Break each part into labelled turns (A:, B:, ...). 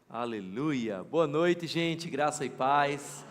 A: Aleluia! Boa noite, gente, graça e paz.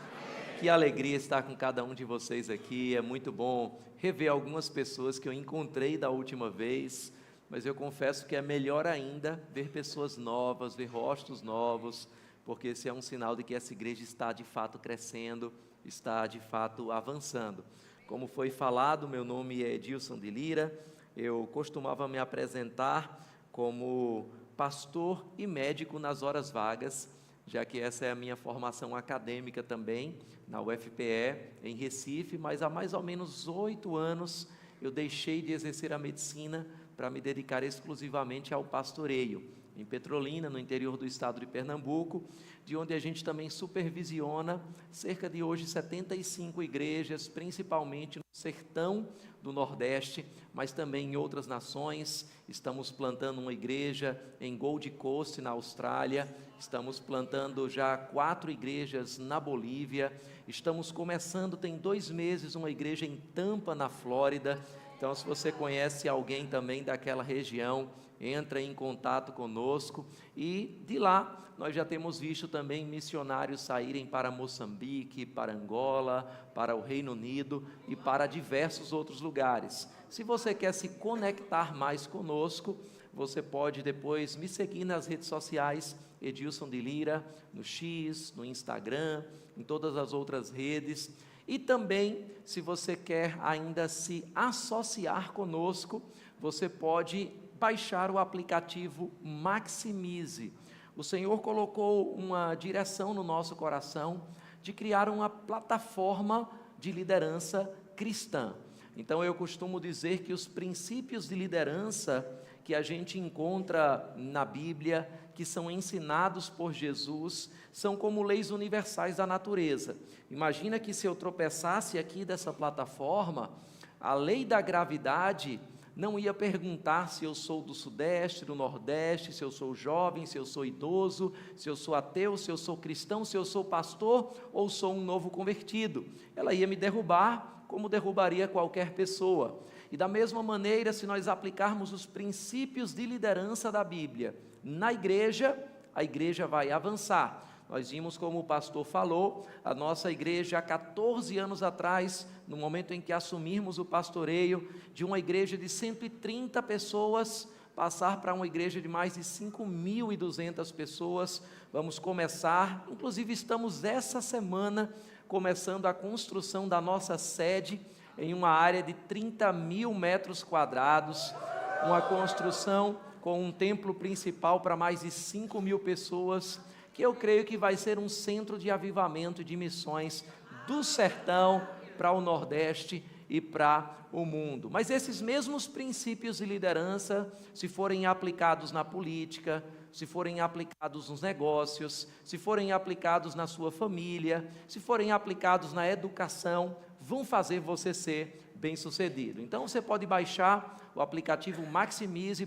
A: Que alegria estar com cada um de vocês aqui. É muito bom rever algumas pessoas que eu encontrei da última vez, mas eu confesso que é melhor ainda ver pessoas novas, ver rostos novos, porque esse é um sinal de que essa igreja está de fato crescendo, está de fato avançando. Como foi falado, meu nome é Edilson de Lira. Eu costumava me apresentar como pastor e médico nas horas vagas, já que essa é a minha formação acadêmica também, na UFPE, em Recife, mas há mais ou menos 8 anos eu deixei de exercer a medicina para me dedicar exclusivamente ao pastoreio, em Petrolina, no interior do estado de Pernambuco, de onde a gente também supervisiona cerca de hoje 75 igrejas, principalmente no sertão do Nordeste, mas também em outras nações. Estamos plantando uma igreja em Gold Coast, na Austrália, estamos plantando já 4 igrejas na Bolívia, estamos começando, tem 2 meses, uma igreja em Tampa, na Flórida. Então, se você conhece alguém também daquela região, entra em contato conosco, e de lá nós já temos visto também missionários saírem para Moçambique, para Angola, para o Reino Unido e para diversos outros lugares. Se você quer se conectar mais conosco, você pode depois me seguir nas redes sociais, Edilson de Lira, no X, no Instagram, em todas as outras redes. E também, se você quer ainda se associar conosco, você pode baixar o aplicativo Maximize. O Senhor colocou uma direção no nosso coração de criar uma plataforma de liderança cristã. Então eu costumo dizer que os princípios de liderança que a gente encontra na Bíblia, que são ensinados por Jesus, são como leis universais da natureza. Imagina que se eu tropeçasse aqui dessa plataforma, a lei da gravidade não ia perguntar se eu sou do Sudeste, do Nordeste, se eu sou jovem, se eu sou idoso, se eu sou ateu, se eu sou cristão, se eu sou pastor ou sou um novo convertido. Ela ia me derrubar como derrubaria qualquer pessoa. E da mesma maneira, se nós aplicarmos os princípios de liderança da Bíblia na igreja, a igreja vai avançar. Nós vimos, como o pastor falou, a nossa igreja há 14 anos atrás, no momento em que assumirmos o pastoreio, de uma igreja de 130 pessoas, passar para uma igreja de mais de 5.200 pessoas. Vamos começar, inclusive estamos essa semana começando a construção da nossa sede em uma área de 30.000 metros quadrados, uma construção com um templo principal para mais de 5.000 pessoas, que eu creio que vai ser um centro de avivamento e de missões do sertão para o Nordeste e para o mundo. Mas esses mesmos princípios de liderança, se forem aplicados na política, se forem aplicados nos negócios, se forem aplicados na sua família, se forem aplicados na educação, vão fazer você ser bem-sucedido. Então você pode baixar o aplicativo maximize.br,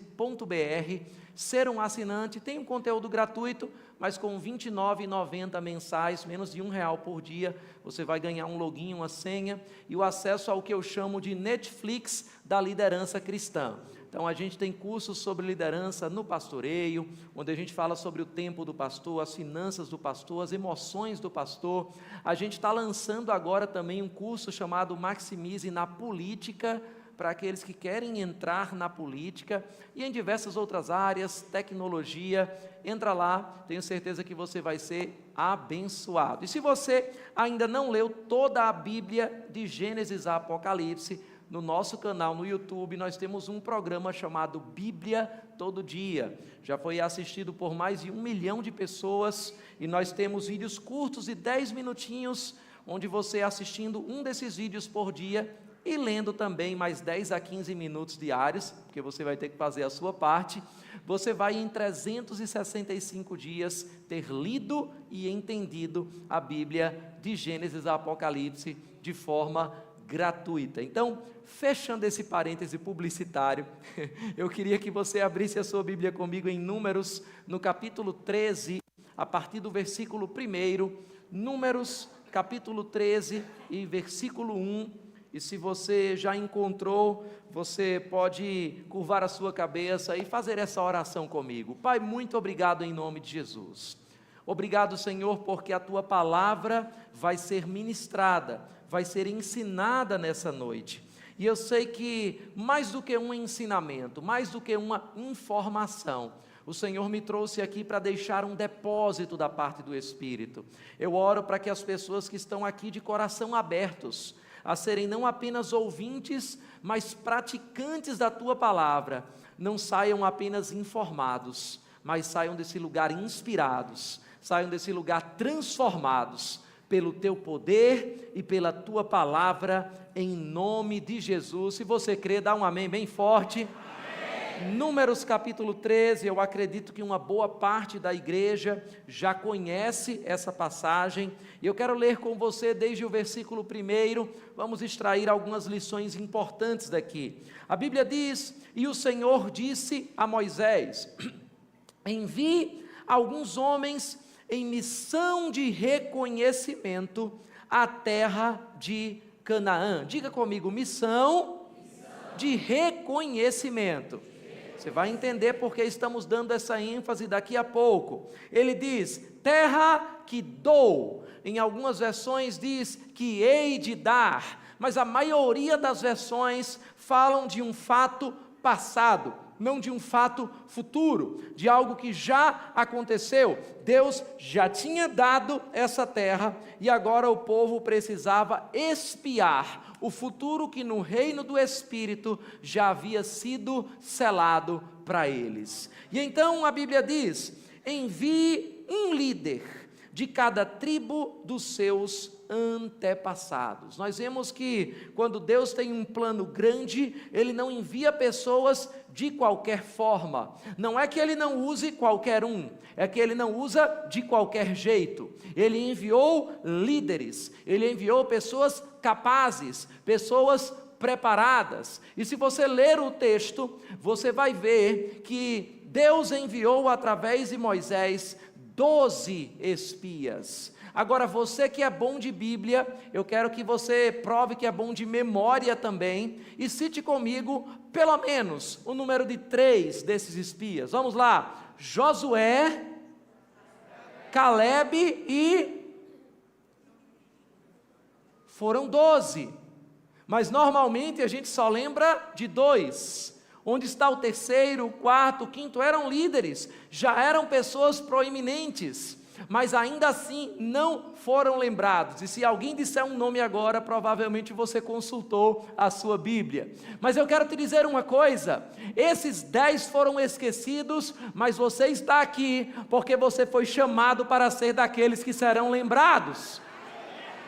A: ser um assinante, tem um conteúdo gratuito, mas com R$ 29,90 mensais, menos de R$1 por dia, você vai ganhar um login, uma senha e o acesso ao que eu chamo de Netflix da liderança cristã. Então a gente tem cursos sobre liderança no pastoreio, onde a gente fala sobre o tempo do pastor, as finanças do pastor, as emoções do pastor. A gente está lançando agora também um curso chamado Maximize na Política, para aqueles que querem entrar na política e em diversas outras áreas, tecnologia. Entra lá, tenho certeza que você vai ser abençoado. E se você ainda não leu toda a Bíblia de Gênesis a Apocalipse, no nosso canal no YouTube nós temos um programa chamado Bíblia Todo Dia, já foi assistido por mais de 1 milhão de pessoas, e nós temos vídeos curtos de 10 minutinhos, onde você assistindo um desses vídeos por dia, e lendo também mais 10 a 15 minutos diários, porque você vai ter que fazer a sua parte, você vai em 365 dias ter lido e entendido a Bíblia de Gênesis a Apocalipse de forma gratuita. Então, fechando esse parêntese publicitário, eu queria que você abrisse a sua Bíblia comigo em Números, no capítulo 13, a partir do versículo 1, Números, capítulo 13 e versículo 1, e se você já encontrou, você pode curvar a sua cabeça e fazer essa oração comigo. Pai, muito obrigado em nome de Jesus. Obrigado, Senhor, porque a Tua palavra vai ser ministrada, vai ser ensinada nessa noite. E eu sei que mais do que um ensinamento, mais do que uma informação, o Senhor me trouxe aqui para deixar um depósito da parte do Espírito. Eu oro para que as pessoas que estão aqui de coração abertos, a serem não apenas ouvintes, mas praticantes da Tua palavra, não saiam apenas informados, mas saiam desse lugar inspirados, saiam desse lugar transformados pelo Teu poder e pela Tua palavra, em nome de Jesus. Se você crê, dá um amém bem forte. Números capítulo 13, eu acredito que uma boa parte da igreja já conhece essa passagem, e eu quero ler com você desde o versículo 1, vamos extrair algumas lições importantes daqui. A Bíblia diz: e o Senhor disse a Moisés: envie alguns homens em missão de reconhecimento à terra de Canaã. Diga comigo, missão de reconhecimento. Você vai entender porque estamos dando essa ênfase daqui a pouco. Ele diz, terra que dou. Em algumas versões diz que hei de dar, mas a maioria das versões falam de um fato passado, não de um fato futuro, de algo que já aconteceu. Deus já tinha dado essa terra e agora o povo precisava expiar o futuro que no reino do Espírito já havia sido selado para eles. E então a Bíblia diz: envie um líder de cada tribo dos seus antepassados. Nós vemos que quando Deus tem um plano grande, Ele não envia pessoas de qualquer forma. Não é que Ele não use qualquer um, é que Ele não usa de qualquer jeito. Ele enviou líderes, Ele enviou pessoas capazes, pessoas preparadas. E se você ler o texto, você vai ver que Deus enviou através de Moisés 12 espias. Agora, você que é bom de Bíblia, eu quero que você prove que é bom de memória também, e cite comigo, pelo menos, o número de 3 desses espias. Vamos lá: Josué, Caleb e... foram 12, mas normalmente a gente só lembra de 2. Onde está o terceiro, o quarto, o quinto? Eram líderes, já eram pessoas proeminentes, mas ainda assim não foram lembrados. E se alguém disser um nome agora, provavelmente você consultou a sua Bíblia. Mas eu quero te dizer uma coisa: esses 10 foram esquecidos, mas você está aqui porque você foi chamado para ser daqueles que serão lembrados.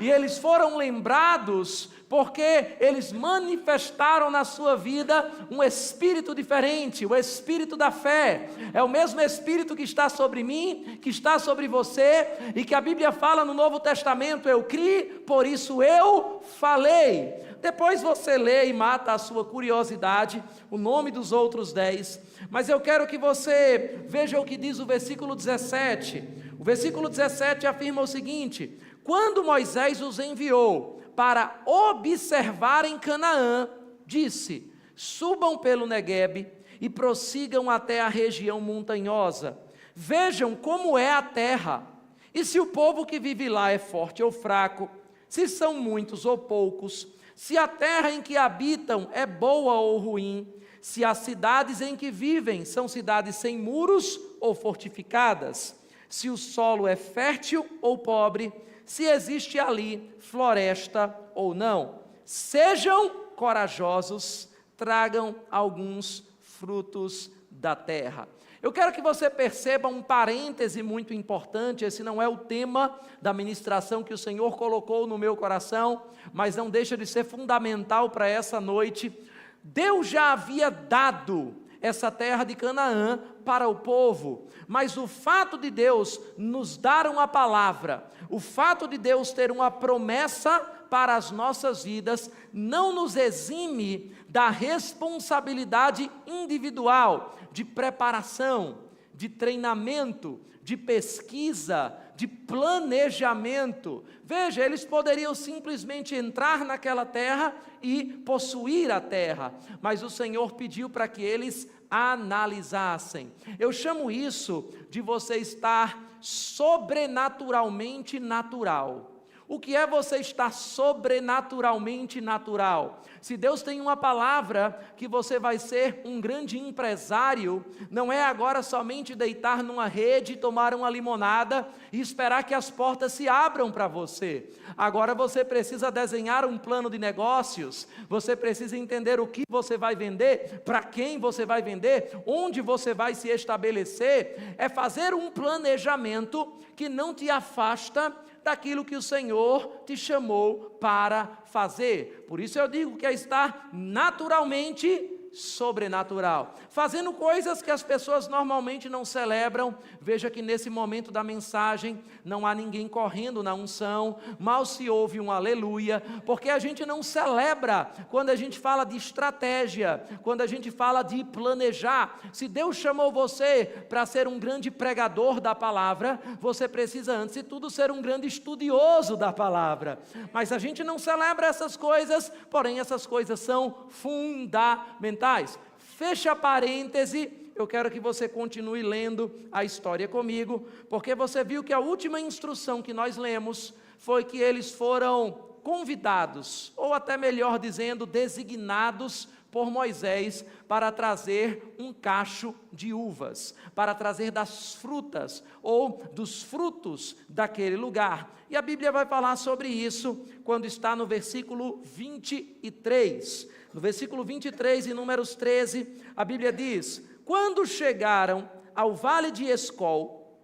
A: E eles foram lembrados porque eles manifestaram na sua vida um espírito diferente, o espírito da fé. É o mesmo espírito que está sobre mim, que está sobre você, e que a Bíblia fala no Novo Testamento: eu criei, por isso eu falei. Depois você lê e mata a sua curiosidade, o nome dos outros 10, mas eu quero que você veja o que diz o versículo 17. O versículo 17 afirma o seguinte: quando Moisés os enviou para observar em Canaã, disse: subam pelo Neguebe e prossigam até a região montanhosa. Vejam como é a terra, e se o povo que vive lá é forte ou fraco, se são muitos ou poucos, se a terra em que habitam é boa ou ruim, se as cidades em que vivem são cidades sem muros ou fortificadas, se o solo é fértil ou pobre, se existe ali floresta ou não. Sejam corajosos, tragam alguns frutos da terra. Eu quero que você perceba um parêntese muito importante. Esse não é o tema da ministração que o Senhor colocou no meu coração, mas não deixa de ser fundamental para essa noite. Deus já havia dado essa terra de Canaã para o povo, mas o fato de Deus nos dar uma palavra, o fato de Deus ter uma promessa para as nossas vidas, não nos exime da responsabilidade individual, de preparação, de treinamento, de pesquisa, de planejamento. Veja, eles poderiam simplesmente entrar naquela terra e possuir a terra, mas o Senhor pediu para que eles analisassem. Eu chamo isso de você estar sobrenaturalmente natural. O que é você estar sobrenaturalmente natural? Se Deus tem uma palavra que você vai ser um grande empresário, não é agora somente deitar numa rede, tomar uma limonada e esperar que as portas se abram para você. Agora você precisa desenhar um plano de negócios, você precisa entender o que você vai vender, para quem você vai vender, onde você vai se estabelecer. É fazer um planejamento que não te afasta daquilo que o Senhor te chamou para fazer. Por isso eu digo que é estar naturalmente sobrenatural, fazendo coisas que as pessoas normalmente não celebram. Veja que nesse momento da mensagem não há ninguém correndo na unção, mal se ouve um aleluia, porque a gente não celebra quando a gente fala de estratégia, quando a gente fala de planejar. Se Deus chamou você para ser um grande pregador da palavra, você precisa antes de tudo ser um grande estudioso da palavra, mas a gente não celebra essas coisas, porém essas coisas são fundamentais. Fecha parêntese, eu quero que você continue lendo a história comigo, porque você viu que a última instrução que nós lemos foi que eles foram convidados, ou até melhor dizendo, designados por Moisés para trazer um cacho de uvas, para trazer das frutas ou dos frutos daquele lugar. E a Bíblia vai falar sobre isso quando está no versículo 23. No versículo 23 e números 13, a Bíblia diz: quando chegaram ao vale de Escol,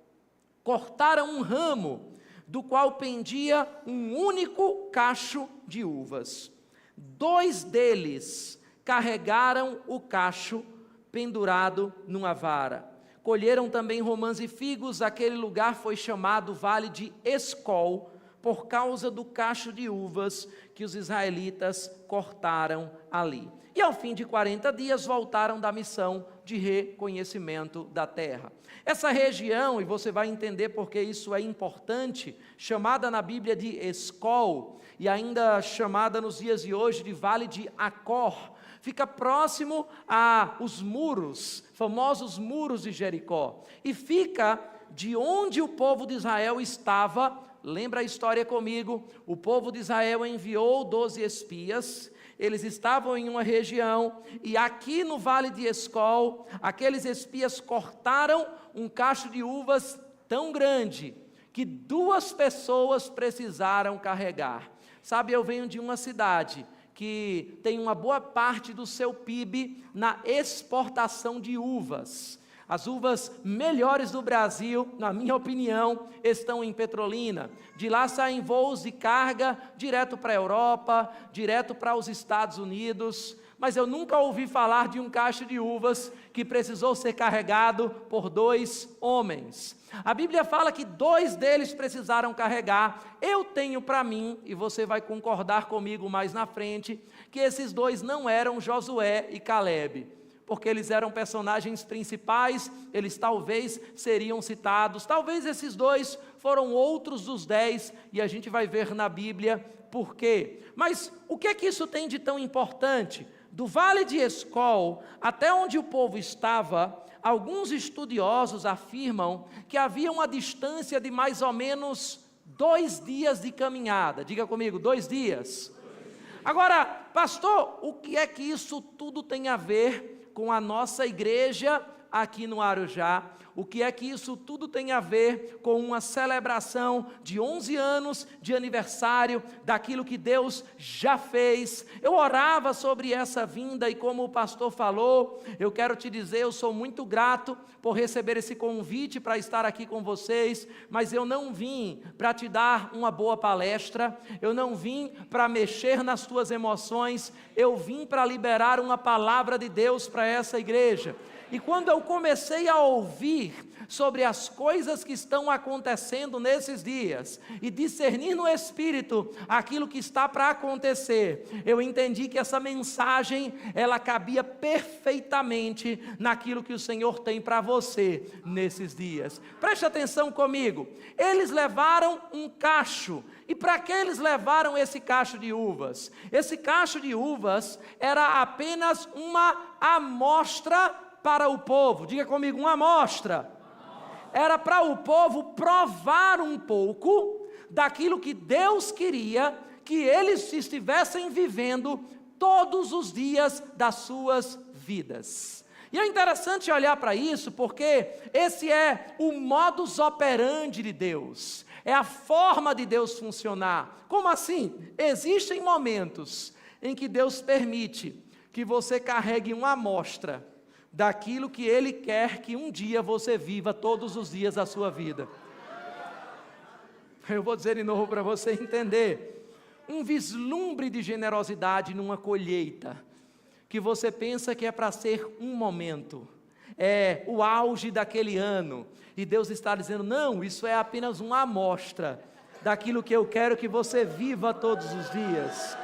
A: cortaram um ramo, do qual pendia um único cacho de uvas. 2 deles carregaram o cacho pendurado numa vara. Colheram também romãs e figos. Aquele lugar foi chamado Vale de Escol, por causa do cacho de uvas que os israelitas cortaram ali. E ao fim de 40 dias voltaram da missão de reconhecimento da terra. Essa região, e você vai entender porque isso é importante, chamada na Bíblia de Escol, e ainda chamada nos dias de hoje de Vale de Acor, fica próximo aos muros, famosos muros de Jericó, e fica de onde o povo de Israel estava. Lembra a história comigo? O povo de Israel enviou 12 espias, eles estavam em uma região, e aqui no Vale de Escol, aqueles espias cortaram um cacho de uvas tão grande, que 2 pessoas precisaram carregar. Sabe, eu venho de uma cidade que tem uma boa parte do seu PIB na exportação de uvas. As uvas melhores do Brasil, na minha opinião, estão em Petrolina. De lá saem voos de carga direto para a Europa, direto para os Estados Unidos. Mas eu nunca ouvi falar de um cacho de uvas que precisou ser carregado por 2 homens. A Bíblia fala que 2 deles precisaram carregar. Eu tenho para mim, e você vai concordar comigo mais na frente, que esses 2 não eram Josué e Calebe, porque eles eram personagens principais, eles talvez seriam citados. Talvez esses 2 foram outros dos 10, e a gente vai ver na Bíblia por quê. Mas o que é que isso tem de tão importante? Do Vale de Escol até onde o povo estava, alguns estudiosos afirmam que havia uma distância de mais ou menos 2 dias de caminhada. Diga comigo, 2 dias. Agora, pastor, o que é que isso tudo tem a ver com a nossa igreja aqui no Arujá? O que é que isso tudo tem a ver com uma celebração de 11 anos de aniversário daquilo que Deus já fez? Eu orava sobre essa vinda e como o pastor falou, eu quero te dizer, eu sou muito grato por receber esse convite para estar aqui com vocês, mas eu não vim para te dar uma boa palestra, eu não vim para mexer nas tuas emoções, eu vim para liberar uma palavra de Deus para essa igreja. E quando eu comecei a ouvir sobre as coisas que estão acontecendo nesses dias e discernir no Espírito aquilo que está para acontecer, eu entendi que essa mensagem, ela cabia perfeitamente naquilo que o Senhor tem para você nesses dias. Preste atenção comigo. Eles levaram um cacho. E para que eles levaram esse cacho de uvas? Esse cacho de uvas era apenas uma amostra
B: para o povo? Diga comigo, uma amostra. Era para o povo provar um pouco daquilo que Deus queria que eles estivessem vivendo todos os dias das suas vidas. E é interessante olhar para isso, porque esse é o modus operandi de Deus, é a forma de Deus funcionar. Como assim? Existem momentos em que Deus permite que você carregue uma amostra daquilo que Ele quer que um dia você viva todos os dias da sua vida. Eu vou dizer de novo para você entender. Um vislumbre de generosidade numa colheita, que você pensa que é para ser um momento, é o auge daquele ano, e Deus está dizendo, não, isso é apenas uma amostra daquilo que eu quero que você viva todos os dias.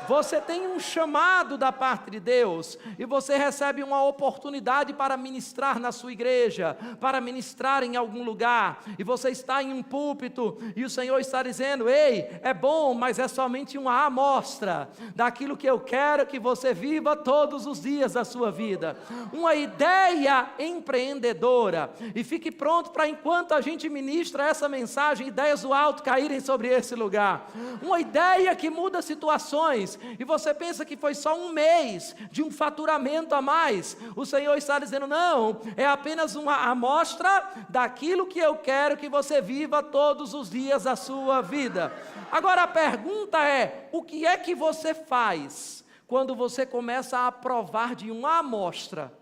B: Você tem um chamado da parte de Deus, e você recebe uma oportunidade para ministrar na sua igreja, para ministrar em algum lugar, e você está em um púlpito, e o Senhor está dizendo, ei, é bom, mas é somente uma amostra daquilo que eu quero que você viva todos os dias da sua vida. Uma ideia empreendedora, e fique pronto para enquanto a gente ministra essa mensagem, ideias do alto caírem sobre esse lugar. Uma ideia que muda situações, e você pensa que foi só um mês de um faturamento a mais. O Senhor está dizendo, não, é apenas uma amostra daquilo que eu quero que você viva todos os dias da sua vida. Agora a pergunta é, o que é que você faz quando você começa a provar de uma amostra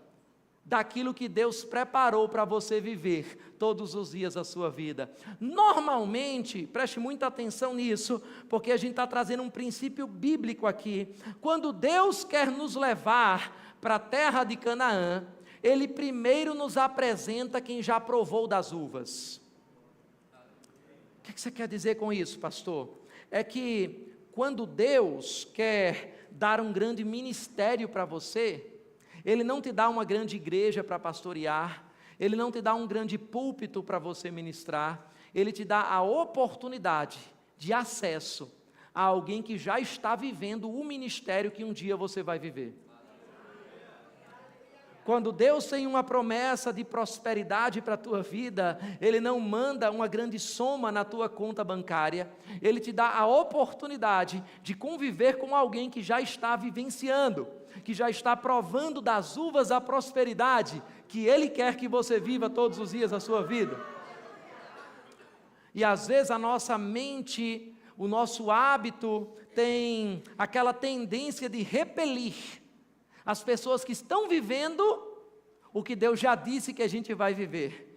B: daquilo que Deus preparou para você viver todos os dias da sua vida? Normalmente, preste muita atenção nisso, porque a gente está trazendo um princípio bíblico aqui. Quando Deus quer nos levar para a terra de Canaã, Ele primeiro nos apresenta quem já provou das uvas. O que você quer dizer com isso, pastor? É que quando Deus quer dar um grande ministério para você, Ele não te dá uma grande igreja para pastorear, Ele não te dá um grande púlpito para você ministrar, Ele te dá a oportunidade de acesso a alguém que já está vivendo o ministério que um dia você vai viver. Quando Deus tem uma promessa de prosperidade para a tua vida, Ele não manda uma grande soma na tua conta bancária, Ele te dá a oportunidade de conviver com alguém que já está vivenciando, que já está provando das uvas da prosperidade, que Ele quer que você viva todos os dias da sua vida. E às vezes a nossa mente, o nosso hábito tem aquela tendência de repelir as pessoas que estão vivendo o que Deus já disse que a gente vai viver.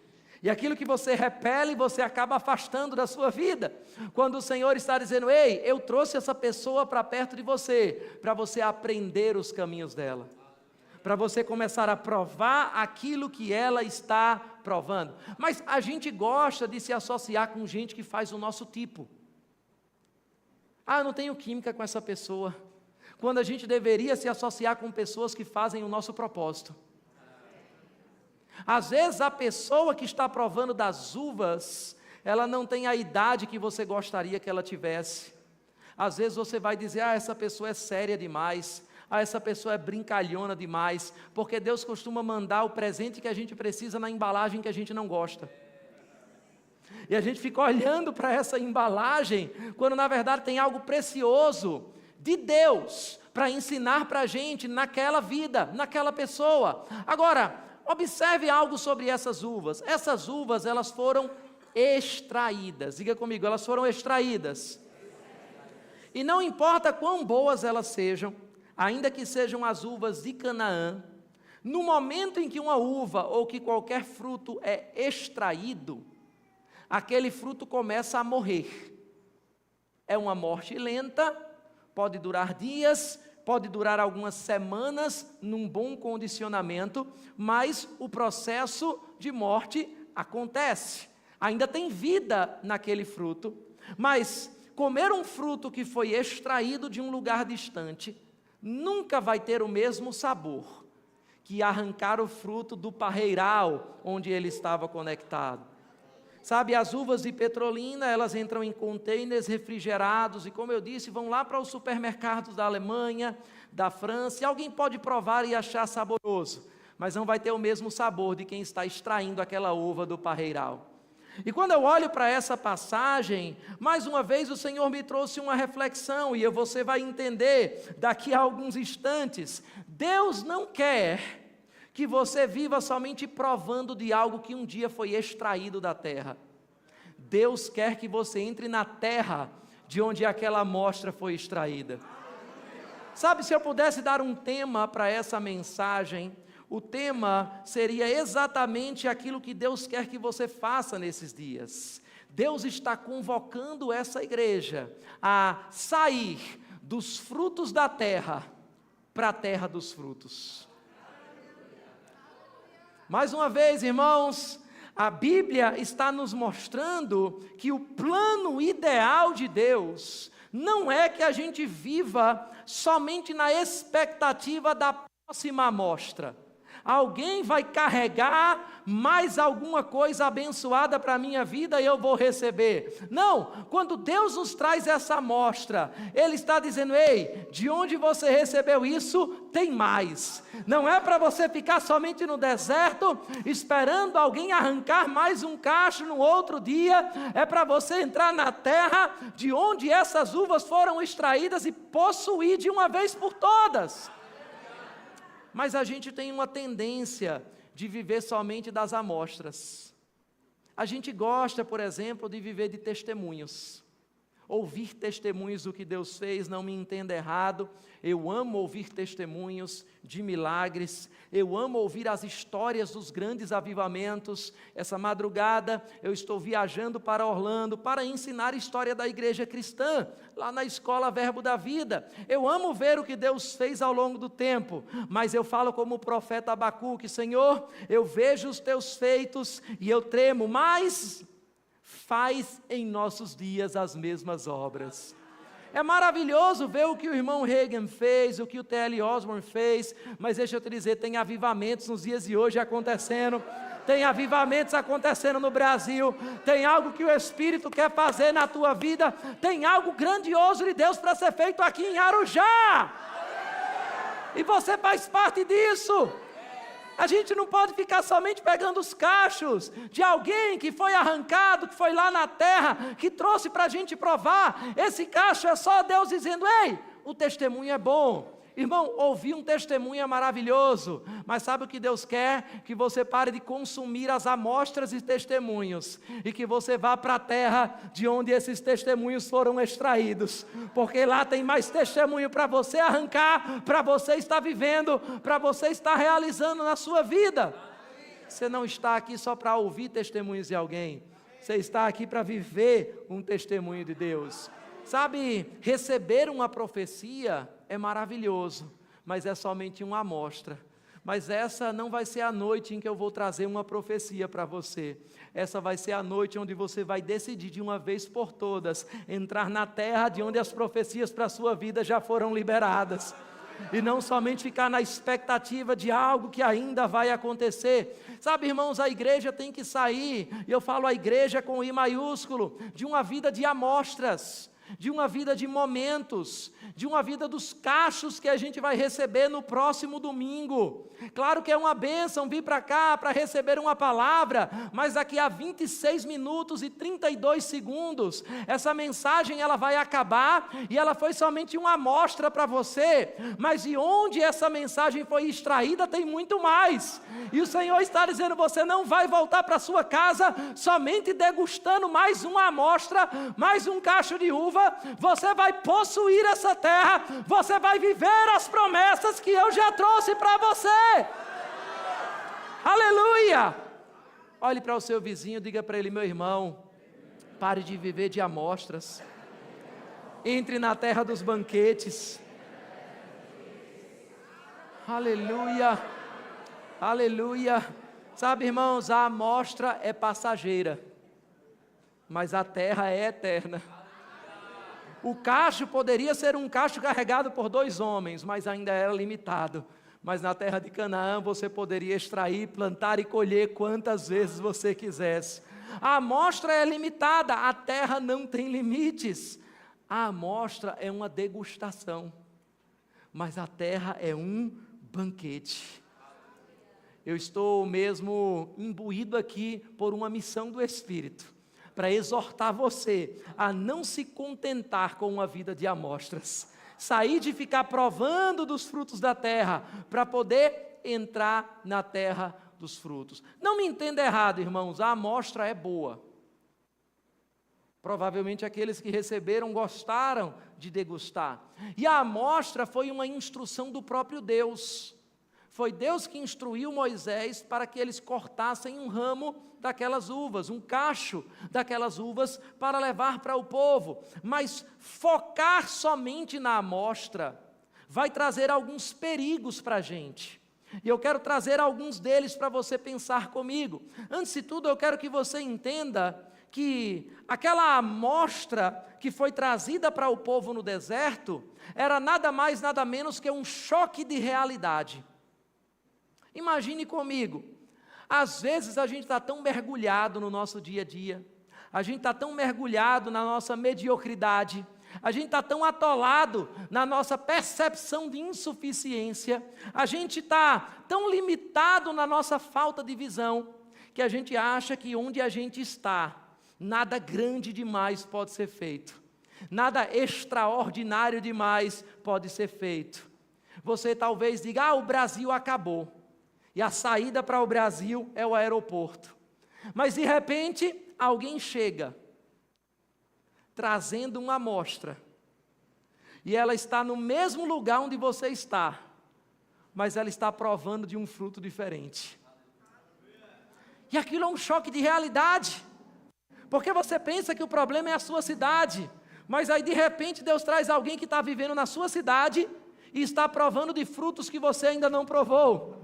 B: E aquilo que você repele, você acaba afastando da sua vida. Quando o Senhor está dizendo, ei, eu trouxe essa pessoa para perto de você, para você aprender os caminhos dela, para você começar a provar aquilo que ela está provando. Mas a gente gosta de se associar com gente que faz o nosso tipo. Ah, eu não tenho química com essa pessoa. Quando a gente deveria se associar com pessoas que fazem o nosso propósito. Às vezes a pessoa que está provando das uvas, ela não tem a idade que você gostaria que ela tivesse. Às vezes você vai dizer, ah, essa pessoa é séria demais, ah, essa pessoa é brincalhona demais, porque Deus costuma mandar o presente que a gente precisa na embalagem que a gente não gosta. E a gente fica olhando para essa embalagem, quando na verdade tem algo precioso de Deus, para ensinar para a gente naquela vida, naquela pessoa. Agora, observe algo sobre essas uvas. Essas uvas, elas foram extraídas. Diga comigo, elas foram extraídas. E não importa quão boas elas sejam, ainda que sejam as uvas de Canaã, no momento em que uma uva ou que qualquer fruto é extraído, aquele fruto começa a morrer. É uma morte lenta, pode durar dias, pode durar algumas semanas num bom condicionamento, mas o processo de morte acontece. Ainda tem vida naquele fruto, mas comer um fruto que foi extraído de um lugar distante nunca vai ter o mesmo sabor que arrancar o fruto do parreiral onde ele estava conectado. Sabe, as uvas de Petrolina, elas entram em containers refrigerados e, como eu disse, vão lá para os supermercados da Alemanha, da França, e alguém pode provar e achar saboroso, mas não vai ter o mesmo sabor de quem está extraindo aquela uva do parreiral. E quando eu olho para essa passagem, mais uma vez o Senhor me trouxe uma reflexão, e você vai entender daqui a alguns instantes. Deus não quer que você viva somente provando de algo que um dia foi extraído da terra. Deus quer que você entre na terra de onde aquela amostra foi extraída. Sabe, se eu pudesse dar um tema para essa mensagem, o tema seria exatamente aquilo que Deus quer que você faça nesses dias. Deus está convocando essa igreja a sair dos frutos da terra para a terra dos frutos. Mais uma vez, irmãos, a Bíblia está nos mostrando que o plano ideal de Deus não é que a gente viva somente na expectativa da próxima amostra. Alguém vai carregar mais alguma coisa abençoada para a minha vida e eu vou receber. Não, quando Deus nos traz essa amostra, Ele está dizendo: ei, de onde você recebeu isso, tem mais. Não é para você ficar somente no deserto, esperando alguém arrancar mais um cacho no outro dia. É para você entrar na terra de onde essas uvas foram extraídas e possuir de uma vez por todas. Mas a gente tem uma tendência de viver somente das amostras. A gente gosta, por exemplo, de viver de testemunhos. Ouvir testemunhos do que Deus fez, não me entenda errado. Eu amo ouvir testemunhos de milagres. Eu amo ouvir as histórias dos grandes avivamentos. Essa madrugada eu estou viajando para Orlando para ensinar a história da igreja cristã, lá na escola Verbo da Vida. Eu amo ver o que Deus fez ao longo do tempo, mas eu falo como o profeta Abacuque: Senhor, eu vejo os teus feitos e eu tremo, mas faz em nossos dias as mesmas obras. É maravilhoso ver o que o irmão Reagan fez, o que o T.L. Osborne fez, mas deixa eu te dizer, tem avivamentos nos dias de hoje acontecendo, tem avivamentos acontecendo no Brasil, tem algo que o Espírito quer fazer na tua vida, tem algo grandioso de Deus para ser feito aqui em Arujá, e você faz parte disso. A gente não pode ficar somente pegando os cachos de alguém que foi arrancado, que foi lá na terra, que trouxe para a gente provar. Esse cacho é só Deus dizendo: ei, o testemunho é bom. Irmão, ouvir um testemunho é maravilhoso, mas sabe o que Deus quer? Que você pare de consumir as amostras e testemunhos, e que você vá para a terra de onde esses testemunhos foram extraídos, porque lá tem mais testemunho para você arrancar, para você estar vivendo, para você estar realizando na sua vida. Você não está aqui só para ouvir testemunhos de alguém, você está aqui para viver um testemunho de Deus. Sabe, receber uma profecia é maravilhoso, mas é somente uma amostra. Mas essa não vai ser a noite em que eu vou trazer uma profecia para você. Essa vai ser a noite onde você vai decidir de uma vez por todas entrar na terra de onde as profecias para a sua vida já foram liberadas. E não somente ficar na expectativa de algo que ainda vai acontecer. Sabe, irmãos, a igreja tem que sair, e eu falo a igreja com I maiúsculo, de uma vida de amostras, de uma vida de momentos, de uma vida dos cachos que a gente vai receber no próximo domingo. Claro que é uma bênção vir para cá para receber uma palavra, mas daqui a 26 minutos e 32 segundos, essa mensagem ela vai acabar, e ela foi somente uma amostra para você, mas de onde essa mensagem foi extraída tem muito mais, e o Senhor está dizendo: você não vai voltar para sua casa somente degustando mais uma amostra, mais um cacho de uva. Você vai possuir essa terra, você vai viver as promessas que eu já trouxe para você. Aleluia! Olhe para o seu vizinho, diga para ele: meu irmão, pare de viver de amostras, entre na terra dos banquetes. Aleluia, aleluia. Sabe, irmãos, a amostra é passageira, mas a terra é eterna. O cacho poderia ser um cacho carregado por 2 homens, mas ainda era limitado. Mas na terra de Canaã você poderia extrair, plantar e colher quantas vezes você quisesse. A amostra é limitada, a terra não tem limites. A amostra é uma degustação, mas a terra é um banquete. eu estou mesmo imbuído aqui por uma missão do Espírito, para exortar você a não se contentar com uma vida de amostras, sair de ficar provando dos frutos da terra, para poder entrar na terra dos frutos. Não me entenda errado, irmãos, a amostra é boa. Provavelmente aqueles que receberam gostaram de degustar. E a amostra foi uma instrução do próprio Deus. Foi Deus que instruiu Moisés para que eles cortassem um ramo daquelas uvas, um cacho daquelas uvas para levar para o povo. Mas focar somente na amostra vai trazer alguns perigos para a gente. E eu quero trazer alguns deles para você pensar comigo. Antes de tudo, eu quero que você entenda que aquela amostra que foi trazida para o povo no deserto era nada mais, nada menos que um choque de realidade. Imagine comigo, às vezes a gente está tão mergulhado no nosso dia a dia, a gente está tão mergulhado na nossa mediocridade, a gente está tão atolado na nossa percepção de insuficiência, a gente está tão limitado na nossa falta de visão, que a gente acha que onde a gente está, nada grande demais pode ser feito, nada extraordinário demais pode ser feito. Você talvez diga, o Brasil acabou, e a saída para o Brasil é o aeroporto. Mas de repente, alguém chega, trazendo uma amostra, e ela está no mesmo lugar onde você está, mas ela está provando de um fruto diferente. E aquilo é um choque de realidade, porque você pensa que o problema é a sua cidade, mas aí de repente Deus traz alguém que está vivendo na sua cidade, e está provando de frutos que você ainda não provou.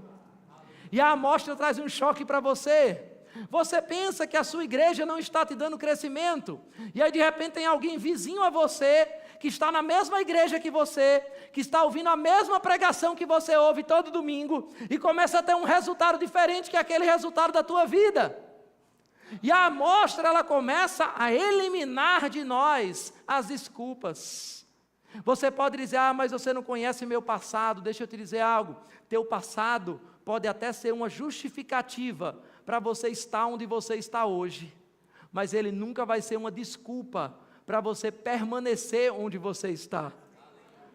B: E a amostra traz um choque para você. Você pensa que a sua igreja não está te dando crescimento, e aí de repente tem alguém vizinho a você, que está na mesma igreja que você, que está ouvindo a mesma pregação que você ouve todo domingo, e começa a ter um resultado diferente que aquele resultado da tua vida. E a amostra, ela começa a eliminar de nós as desculpas. Você pode dizer, mas você não conhece meu passado. Deixa eu te dizer algo, teu passado pode até ser uma justificativa para você estar onde você está hoje, mas ele nunca vai ser uma desculpa para você permanecer onde você está.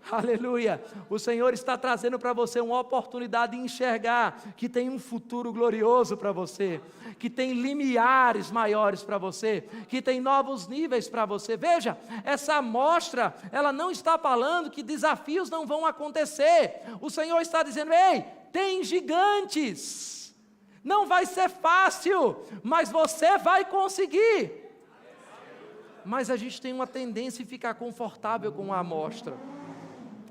B: Aleluia! O Senhor está trazendo para você uma oportunidade de enxergar que tem um futuro glorioso para você, que tem limiares maiores para você, que tem novos níveis para você. Veja, essa amostra, ela não está falando que desafios não vão acontecer. O Senhor está dizendo, ei, tem gigantes, não vai ser fácil, mas você vai conseguir. Mas a gente tem uma tendência em ficar confortável com a amostra.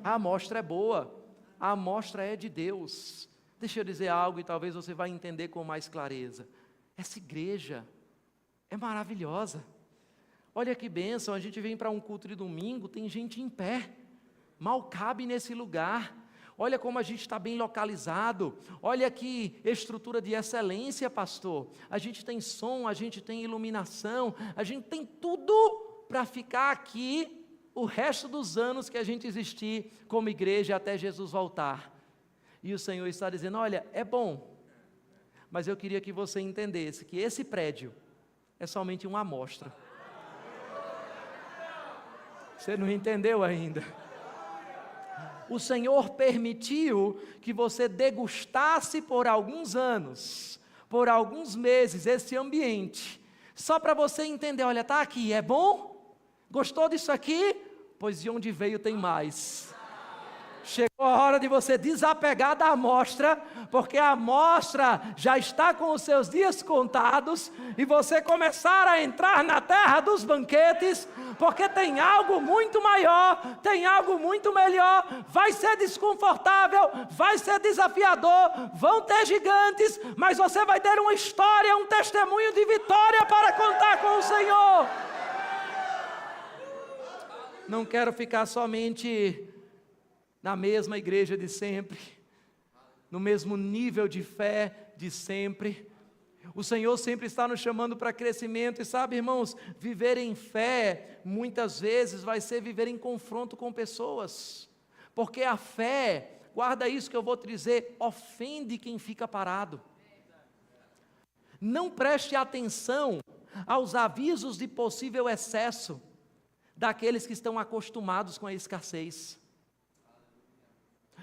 B: A amostra é boa, a amostra é de Deus. Deixa eu dizer algo e talvez você vai entender com mais clareza. Essa igreja é maravilhosa. Olha que bênção, a gente vem para um culto de domingo, tem gente em pé, mal cabe nesse lugar. Olha como a gente está bem localizado, olha que estrutura de excelência, pastor. A gente tem som, a gente tem iluminação, a gente tem tudo para ficar aqui o resto dos anos que a gente existir como igreja até Jesus voltar. E o Senhor está dizendo, olha, é bom, mas eu queria que você entendesse que esse prédio é somente uma amostra. Você não entendeu ainda? O Senhor permitiu que você degustasse por alguns anos, por alguns meses, esse ambiente, só para você entender, olha, está aqui, é bom? Gostou disso aqui? Pois de onde veio tem mais. Chegou a hora de você desapegar da amostra, porque a amostra já está com os seus dias contados, e você começar a entrar na terra dos banquetes, porque tem algo muito maior, tem algo muito melhor. Vai ser desconfortável, vai ser desafiador, vão ter gigantes, mas você vai ter uma história, um testemunho de vitória para contar com o Senhor. Não quero ficar somente na mesma igreja de sempre, no mesmo nível de fé de sempre. O Senhor sempre está nos chamando para crescimento, e sabe, irmãos, viver em fé, muitas vezes vai ser viver em confronto com pessoas, porque a fé guarda isso que eu vou te dizer, ofende quem fica parado. Não preste atenção aos avisos de possível excesso daqueles que estão acostumados com a escassez.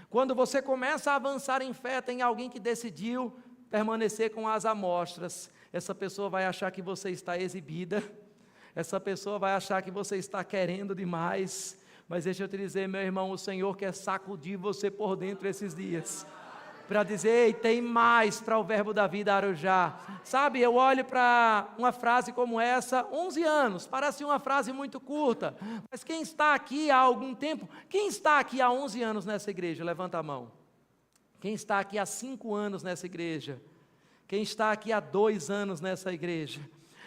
B: Quando você começa a avançar em fé, tem alguém que decidiu permanecer com as amostras. Essa pessoa vai achar que você está exibida, essa pessoa vai achar que você está querendo demais, mas deixa eu te dizer, meu irmão, o Senhor quer sacudir você por dentro esses dias, para dizer, ei, tem mais para o Verbo da Vida Arujá. Sabe, eu olho para uma frase como essa, 11 anos, parece uma frase muito curta, mas quem está aqui há algum tempo, quem está aqui há 11 anos nessa igreja, levanta a mão. Quem está aqui há 5 anos nessa igreja? Quem está aqui há 2 anos nessa igreja?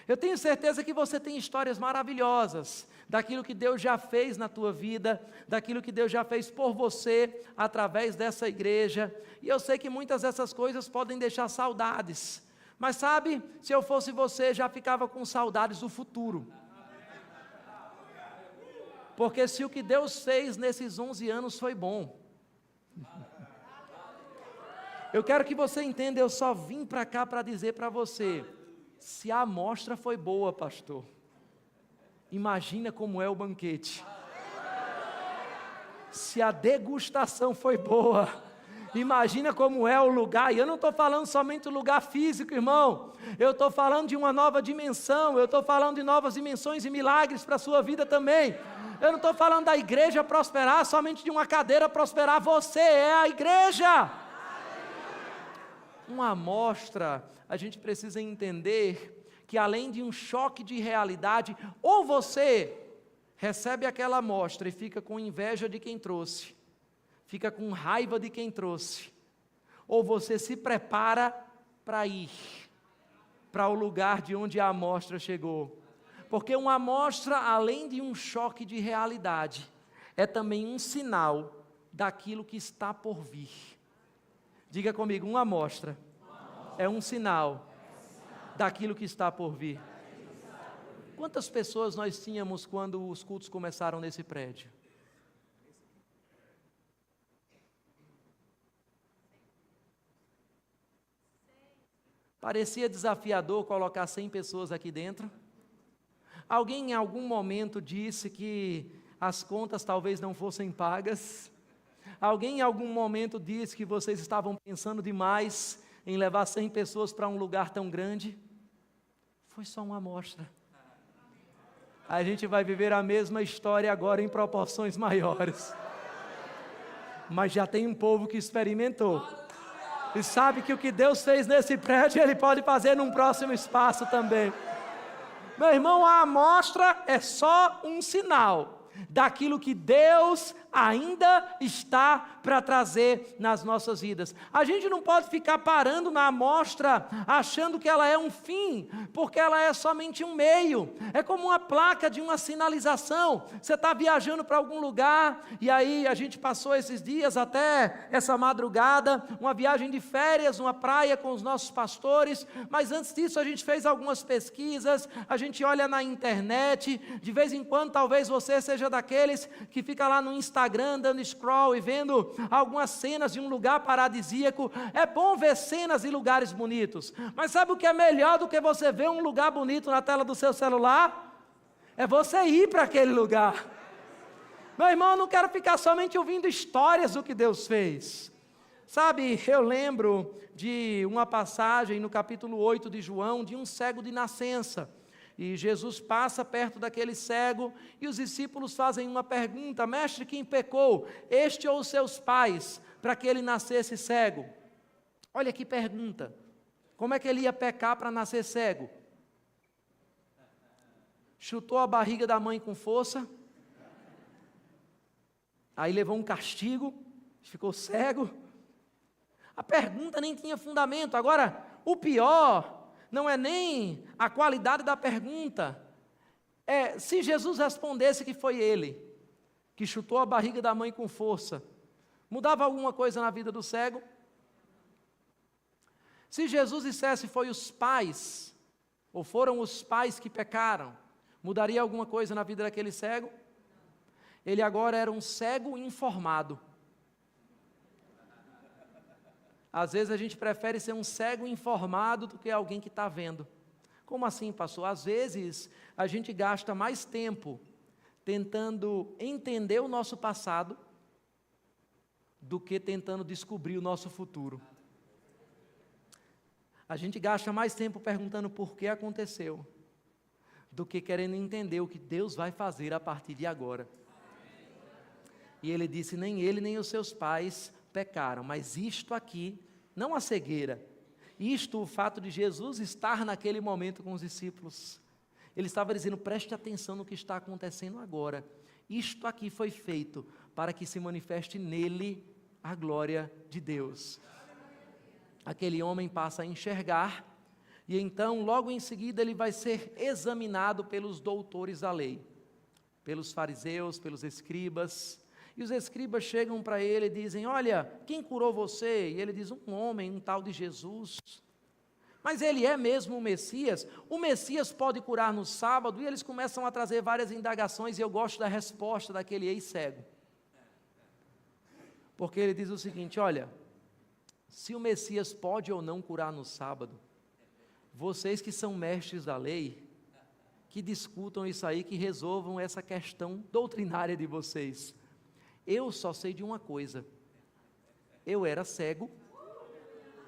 B: Eu tenho certeza que você tem histórias maravilhosas, daquilo que Deus já fez na tua vida, daquilo que Deus já fez por você, através dessa igreja, e eu sei que muitas dessas coisas podem deixar saudades, mas sabe, se eu fosse você, já ficava com saudades do futuro, porque se o que Deus fez nesses 11 anos foi bom, eu quero que você entenda, eu só vim para cá para dizer para você, se a amostra foi boa, pastor, imagina como é o banquete. Se a degustação foi boa, imagina como é o lugar. E eu não estou falando somente do lugar físico, irmão. Eu estou falando de uma nova dimensão. Eu estou falando de novas dimensões e milagres para a sua vida também. Eu não estou falando da igreja prosperar, somente de uma cadeira prosperar. Você é a igreja. Uma amostra, a gente precisa entender que além de um choque de realidade, ou você recebe aquela amostra e fica com inveja de quem trouxe, fica com raiva de quem trouxe, ou você se prepara para ir para o lugar de onde a amostra chegou, porque uma amostra, além de um choque de realidade, é também um sinal daquilo que está por vir. Diga comigo, uma amostra é um sinal daquilo que está por vir. Quantas pessoas nós tínhamos quando os cultos começaram nesse prédio? Parecia desafiador colocar 100 pessoas aqui dentro. Alguém em algum momento disse que as contas talvez não fossem pagas. Alguém em algum momento disse que vocês estavam pensando demais em levar 100 pessoas para um lugar tão grande. Foi só uma amostra. A gente vai viver a mesma história agora em proporções maiores. Mas já tem um povo que experimentou. E sabe que o que Deus fez nesse prédio, Ele pode fazer num próximo espaço também. Meu irmão, a amostra é só um sinal daquilo que Deus ainda está para trazer nas nossas vidas. A gente não pode ficar parando na amostra, achando que ela é um fim, porque ela é somente um meio. É como uma placa de uma sinalização. Você está viajando para algum lugar, e aí a gente passou esses dias, até essa madrugada, uma viagem de férias, uma praia com os nossos pastores, mas antes disso a gente fez algumas pesquisas, a gente olha na internet, de vez em quando talvez você seja daqueles que fica lá no Instagram, dando scroll e vendo algumas cenas de um lugar paradisíaco. É bom ver cenas e lugares bonitos, mas sabe o que é melhor do que você ver um lugar bonito na tela do seu celular? É você ir para aquele lugar. Meu irmão, eu não quero ficar somente ouvindo histórias do que Deus fez. Sabe, eu lembro de uma passagem no capítulo 8 de João, de um cego de nascença. E Jesus passa perto daquele cego e os discípulos fazem uma pergunta: mestre, quem pecou, este ou os seus pais, para que ele nascesse cego? Olha que pergunta, como é que ele ia pecar para nascer cego? Chutou a barriga da mãe com força, aí levou um castigo, ficou cego. A pergunta nem tinha fundamento. Agora, o pior não é nem a qualidade da pergunta, é se Jesus respondesse que foi ele que chutou a barriga da mãe com força, mudava alguma coisa na vida do cego? Se Jesus dissesse foi os pais, ou foram os pais que pecaram, mudaria alguma coisa na vida daquele cego? Ele agora era um cego informado. Às vezes a gente prefere ser um cego informado do que alguém que está vendo. Como assim, pastor? Às vezes a gente gasta mais tempo tentando entender o nosso passado do que tentando descobrir o nosso futuro. A gente gasta mais tempo perguntando por que aconteceu, do que querendo entender o que Deus vai fazer a partir de agora. E ele disse, nem ele nem os seus pais pecaram, mas isto aqui, não a cegueira, isto o fato de Jesus estar naquele momento com os discípulos. Ele estava dizendo, preste atenção no que está acontecendo agora. Isto aqui foi feito para que se manifeste nele a glória de Deus. Aquele homem passa a enxergar, e então, logo em seguida, ele vai ser examinado pelos doutores da lei, pelos fariseus, pelos escribas, e os escribas chegam para ele e dizem, olha, quem curou você? E ele diz, um homem, um tal de Jesus. Mas ele é mesmo o Messias? O Messias pode curar no sábado? E eles começam a trazer várias indagações, e eu gosto da resposta daquele ex-cego. Porque ele diz o seguinte, olha, se o Messias pode ou não curar no sábado, vocês que são mestres da lei, que discutam isso aí, que resolvam essa questão doutrinária de vocês. Eu só sei de uma coisa, eu era cego,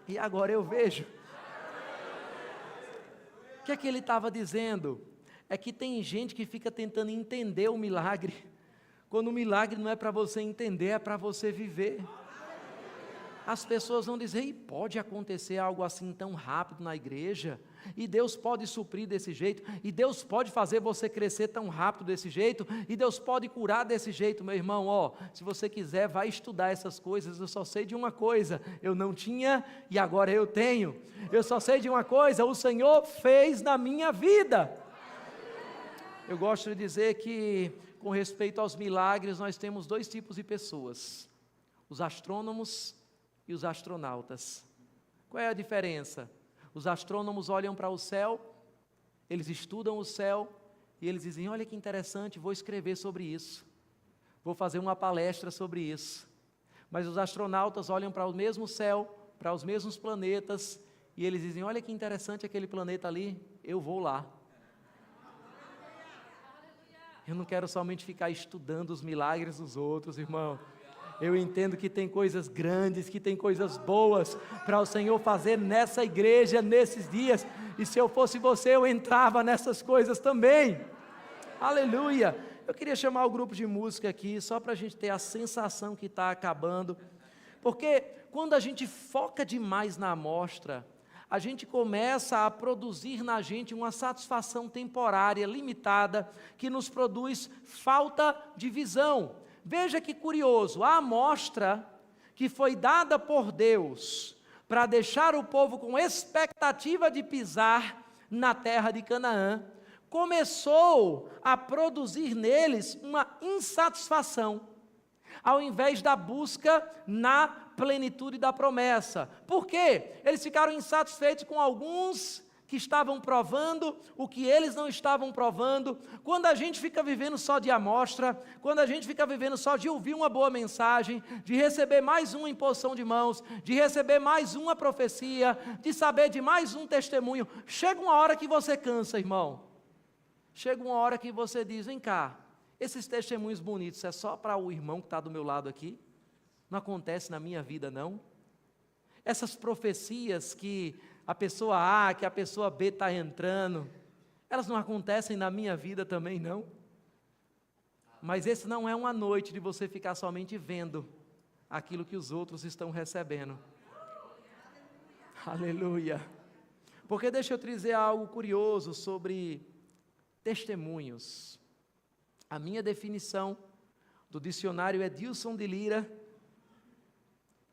B: e agora eu vejo. O que é que ele estava dizendo? É que tem gente que fica tentando entender o milagre, quando o milagre não é para você entender, é para você viver. As pessoas vão dizer, e pode acontecer algo assim tão rápido na igreja? E Deus pode suprir desse jeito? E Deus pode fazer você crescer tão rápido desse jeito? E Deus pode curar desse jeito? Meu irmão, se você quiser, vai estudar essas coisas. Eu só sei de uma coisa, eu não tinha e agora eu tenho. Eu só sei de uma coisa, o Senhor fez na minha vida. Eu gosto de dizer que, com respeito aos milagres, nós temos dois tipos de pessoas: os astrônomos e os astronautas. Qual é a diferença? Os astrônomos olham para o céu, eles estudam o céu, e eles dizem, olha que interessante, vou escrever sobre isso, vou fazer uma palestra sobre isso. Mas os astronautas olham para o mesmo céu, para os mesmos planetas, e eles dizem, olha que interessante aquele planeta ali, eu vou lá. Eu não quero somente ficar estudando os milagres dos outros, irmão. Eu entendo que tem coisas grandes, que tem coisas boas para o Senhor fazer nessa igreja, nesses dias. E se eu fosse você, eu entrava nessas coisas também. Aleluia! Eu queria chamar o grupo de música aqui, só para a gente ter a sensação que está acabando. Porque quando a gente foca demais na amostra, a gente começa a produzir na gente uma satisfação temporária, limitada, que nos produz falta de visão. Veja que curioso, a amostra que foi dada por Deus para deixar o povo com expectativa de pisar na terra de Canaã, começou a produzir neles uma insatisfação, ao invés da busca na plenitude da promessa. Por quê? Eles ficaram insatisfeitos com alguns que estavam provando o que eles não estavam provando. Quando a gente fica vivendo só de amostra, quando a gente fica vivendo só de ouvir uma boa mensagem, de receber mais uma imposição de mãos, de receber mais uma profecia, de saber de mais um testemunho, chega uma hora que você cansa, irmão. Chega uma hora que você diz, vem cá, esses testemunhos bonitos é só para o irmão que está do meu lado aqui? Não acontece na minha vida, não? Essas profecias que a pessoa A, que a pessoa B está entrando, elas não acontecem na minha vida também, não? Mas esse não é uma noite de você ficar somente vendo aquilo que os outros estão recebendo. Aleluia! Porque deixa eu te dizer algo curioso sobre testemunhos. A minha definição do dicionário Edilson de Lira,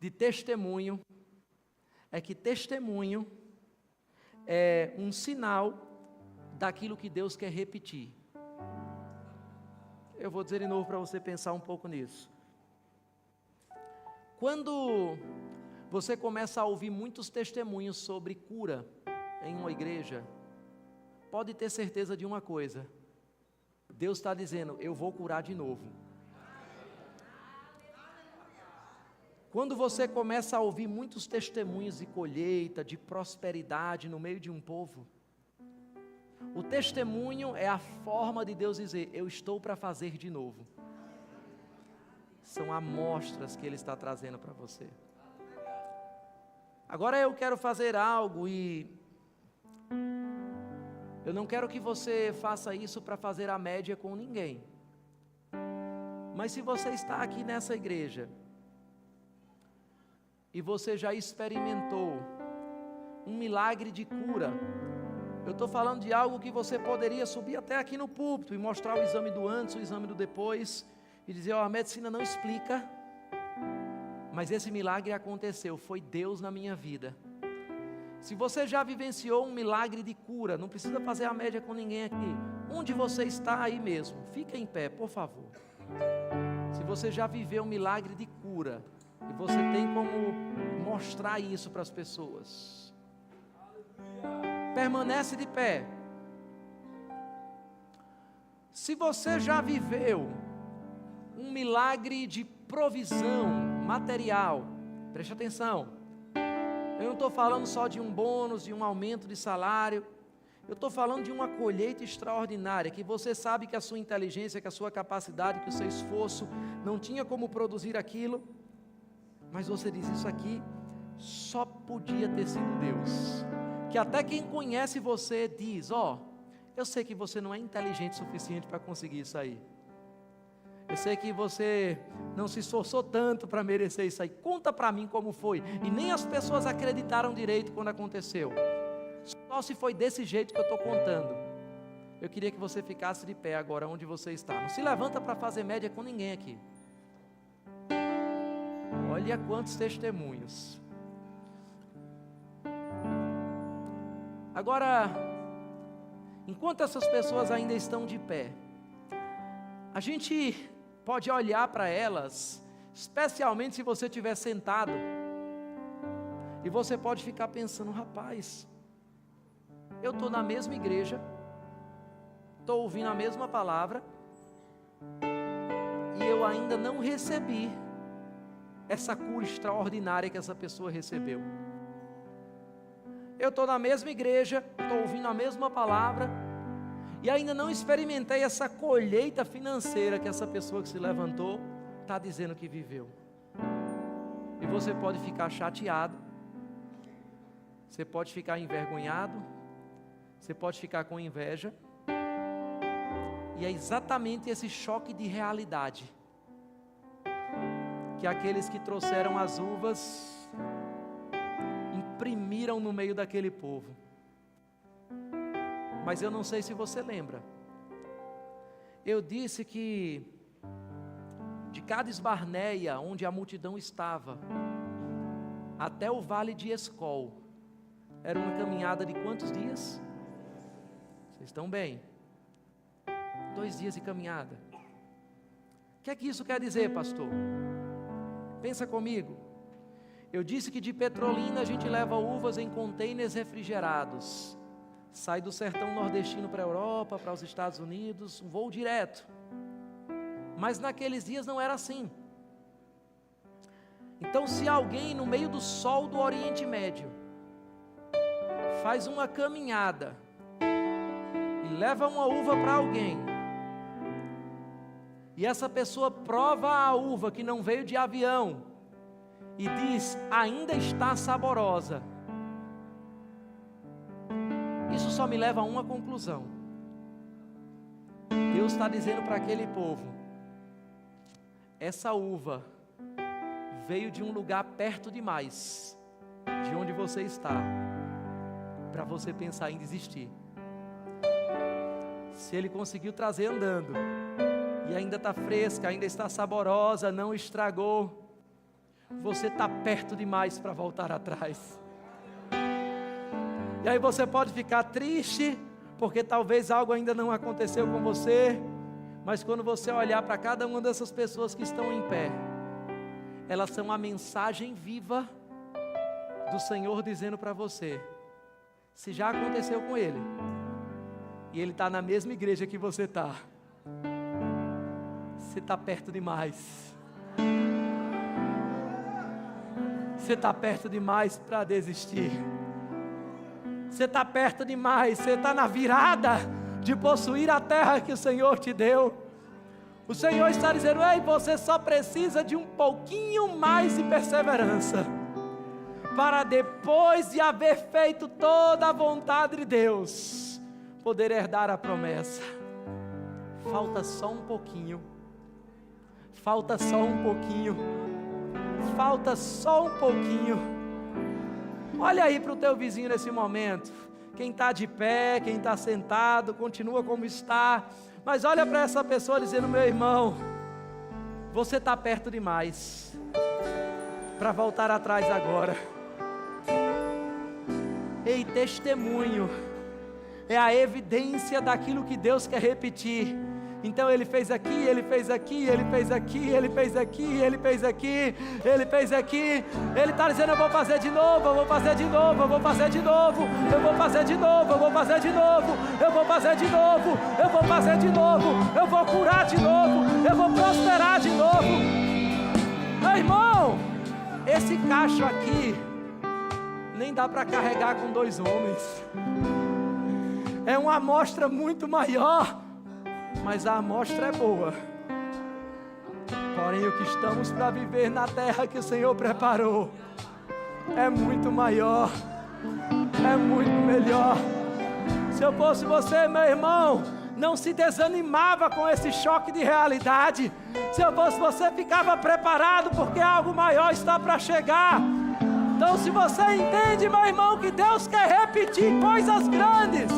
B: de testemunho, é que testemunho é um sinal daquilo que Deus quer repetir. Eu vou dizer de novo para você pensar um pouco nisso. Quando você começa a ouvir muitos testemunhos sobre cura em uma igreja, pode ter certeza de uma coisa: Deus está dizendo, eu vou curar de novo. Quando você começa a ouvir muitos testemunhos de colheita, de prosperidade no meio de um povo, o testemunho é a forma de Deus dizer: eu estou para fazer de novo. São amostras que Ele está trazendo para você. Agora eu quero fazer algo e eu não quero que você faça isso para fazer a média com ninguém. Mas se você está aqui nessa igreja e você já experimentou um milagre de cura, eu estou falando de algo que você poderia subir até aqui no púlpito e mostrar o exame do antes, o exame do depois, e dizer: ó, a medicina não explica, mas esse milagre aconteceu, foi Deus na minha vida. Se você já vivenciou um milagre de cura, não precisa fazer a média com ninguém aqui, onde você está aí mesmo, fica em pé, por favor. Se você já viveu um milagre de cura, e você tem como mostrar isso para as pessoas, permanece de pé. Se você já viveu um milagre de provisão material, preste atenção, eu não estou falando só de um bônus, de um aumento de salário, eu estou falando de uma colheita extraordinária, que você sabe que a sua inteligência, que a sua capacidade, que o seu esforço não tinha como produzir aquilo, mas você diz: isso aqui só podia ter sido Deus. Que até quem conhece você diz: ó, eu sei que você não é inteligente o suficiente para conseguir isso aí. Eu sei que você não se esforçou tanto para merecer isso aí. Conta para mim como foi. E nem as pessoas acreditaram direito quando aconteceu. Só se foi desse jeito que eu estou contando. Eu queria que você ficasse de pé agora onde você está. Não se levanta para fazer média com ninguém aqui. Olha quantos testemunhos. Agora, enquanto essas pessoas ainda estão de pé, a gente pode olhar para elas, especialmente se você estiver sentado, e você pode ficar pensando: rapaz, eu estou na mesma igreja, estou ouvindo a mesma palavra, e eu ainda não recebi essa cura extraordinária que essa pessoa recebeu. Eu estou na mesma igreja, estou ouvindo a mesma palavra, e ainda não experimentei essa colheita financeira que essa pessoa que se levantou está dizendo que viveu. E você pode ficar chateado, você pode ficar envergonhado, você pode ficar com inveja, e é exatamente esse choque de realidade que aqueles que trouxeram as uvas imprimiram no meio daquele povo. Mas eu não sei se você lembra, eu disse que de Cades Barneia, onde a multidão estava, até o vale de Escol, era uma caminhada de quantos dias? Vocês estão bem? 2 dias de caminhada. O que é que isso quer dizer, pastor? Pensa comigo. Eu disse que de Petrolina a gente leva uvas em containers refrigerados, sai do sertão nordestino para a Europa, para os Estados Unidos, um voo direto. Mas naqueles dias não era assim. Então, se alguém no meio do sol do Oriente Médio faz uma caminhada e leva uma uva para alguém, e essa pessoa prova a uva que não veio de avião e diz: ainda está saborosa, isso só me leva a uma conclusão. Deus está dizendo para aquele povo: essa uva veio de um lugar perto demais de onde você está, para você pensar em desistir. Se Ele conseguiu trazer andando, e ainda está fresca, ainda está saborosa, não estragou, você está perto demais para voltar atrás. E aí você pode ficar triste, porque talvez algo ainda não aconteceu com você, mas quando você olhar para cada uma dessas pessoas que estão em pé, elas são a mensagem viva do Senhor dizendo para você: se já aconteceu com Ele, e Ele está na mesma igreja que você está, você está perto demais. Você está perto demais para desistir. Você está perto demais, você está na virada de possuir a terra que o Senhor te deu. O Senhor está dizendo: ei, você só precisa de um pouquinho mais de perseverança, para depois de haver feito toda a vontade de Deus, poder herdar a promessa. Falta só um pouquinho. Falta só um pouquinho. Falta só um pouquinho. Olha aí para o teu vizinho nesse momento. Quem está de pé, quem está sentado, continua como está. Mas olha para essa pessoa dizendo: meu irmão, você está perto demais para voltar atrás agora. Ei, testemunho é a evidência daquilo que Deus quer repetir. Então ele fez aqui, ele fez aqui, ele fez aqui, ele fez aqui, ele fez aqui, ele fez aqui. Ele está dizendo: eu vou fazer de novo, eu vou fazer de novo, eu vou fazer de novo, eu vou fazer de novo, eu vou fazer de novo, eu vou fazer de novo, eu vou fazer de novo, eu vou curar de novo, eu vou prosperar de novo. Meu irmão, esse cacho aqui nem dá para carregar com 2 homens. É uma amostra muito maior, mas a amostra é boa. Porém, o que estamos para viver na terra que o Senhor preparou é muito maior, é muito melhor. Se eu fosse você, meu irmão, não se desanimava com esse choque de realidade. Se eu fosse você, ficava preparado, porque algo maior está para chegar. Então, se você entende, meu irmão, que Deus quer repetir coisas grandes,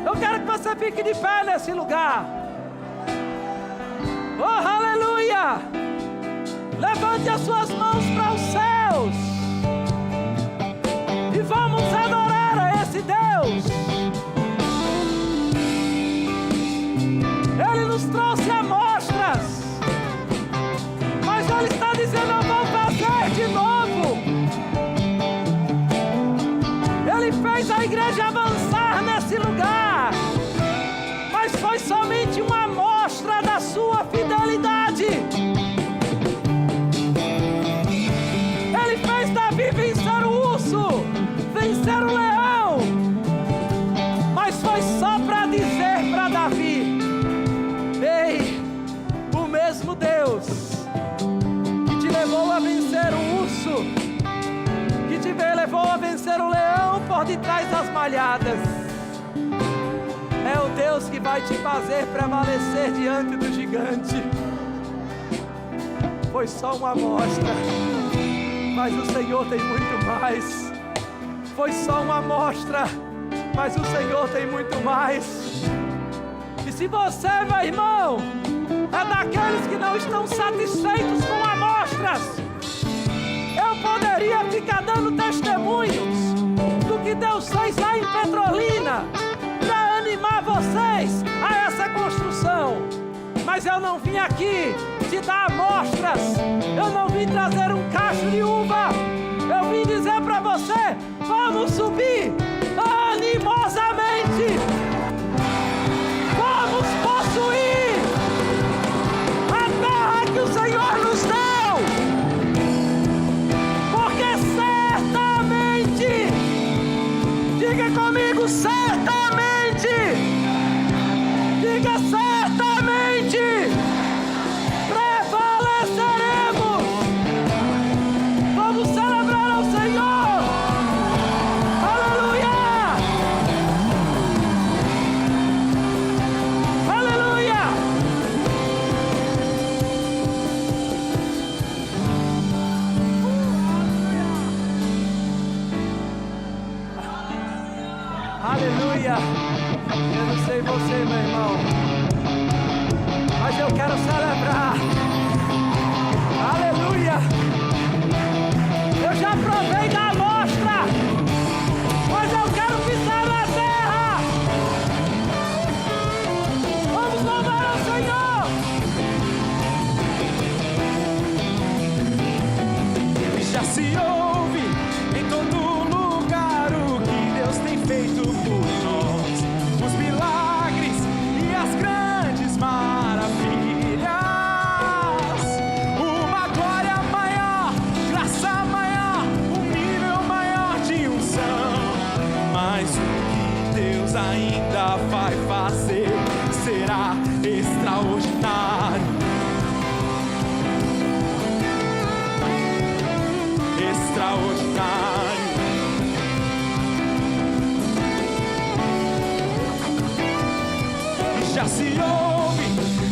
B: eu quero que você fique de pé nesse lugar. Oh, aleluia! Levante as suas mãos para os céus e vamos adorar a esse Deus. Ele nos trouxe amostras, mas Ele está dizendo: eu vou fazer de novo. Ele fez a igreja avançar nesse lugar, mas foi somente uma amostra da sua fidelidade. Ele fez Davi vencer o urso, vencer o leão, mas foi só para dizer para Davi: ei, o mesmo Deus que te levou a vencer o urso, que te levou a vencer o leão por detrás das malhadas, é o Deus que vai te fazer prevalecer diante do gigante. Foi só uma amostra, mas o Senhor tem muito mais. Foi só uma amostra, mas o Senhor tem muito mais. E se você, meu irmão, é daqueles que não estão satisfeitos com amostras, eu poderia ficar dando testemunhos do que Deus fez lá em Petrolina para animar vocês a essa construção. Mas eu não vim aqui te dar amostras, eu não vim trazer um cacho de uva, eu vim dizer para você: vamos subir animosamente, vamos possuir a terra que o Senhor nos deu, porque certamente, diga comigo, certamente, diga certamente, prevaleceremos. Vamos celebrar ao Senhor. Aleluia! Aleluia! Aleluia! Eu não sei você, meu irmão, mas eu quero celebrar. Aleluia! Eu já provei da amostra, mas eu quero pisar na terra. Vamos louvar ao Senhor.
C: Já se ouve em todo lugar o que Deus tem feito por nós, os milagres e as grandes maravilhas, uma glória maior, graça maior, um extraordinário, extraordinário. Já se ouve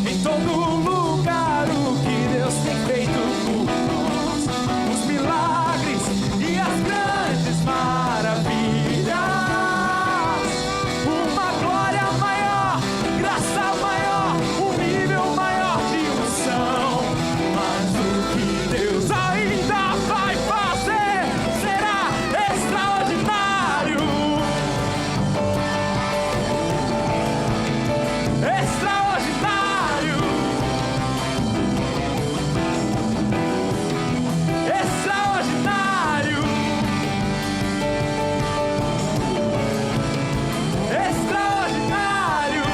C: em todo lugar o que Deus tem feito por nós, os milagres e as grandes maravilhas, uma glória maior, graça maior, um nível maior de unção. Mas o que Deus ainda vai fazer será extraordinário, extraordinário, extraordinário, extraordinário.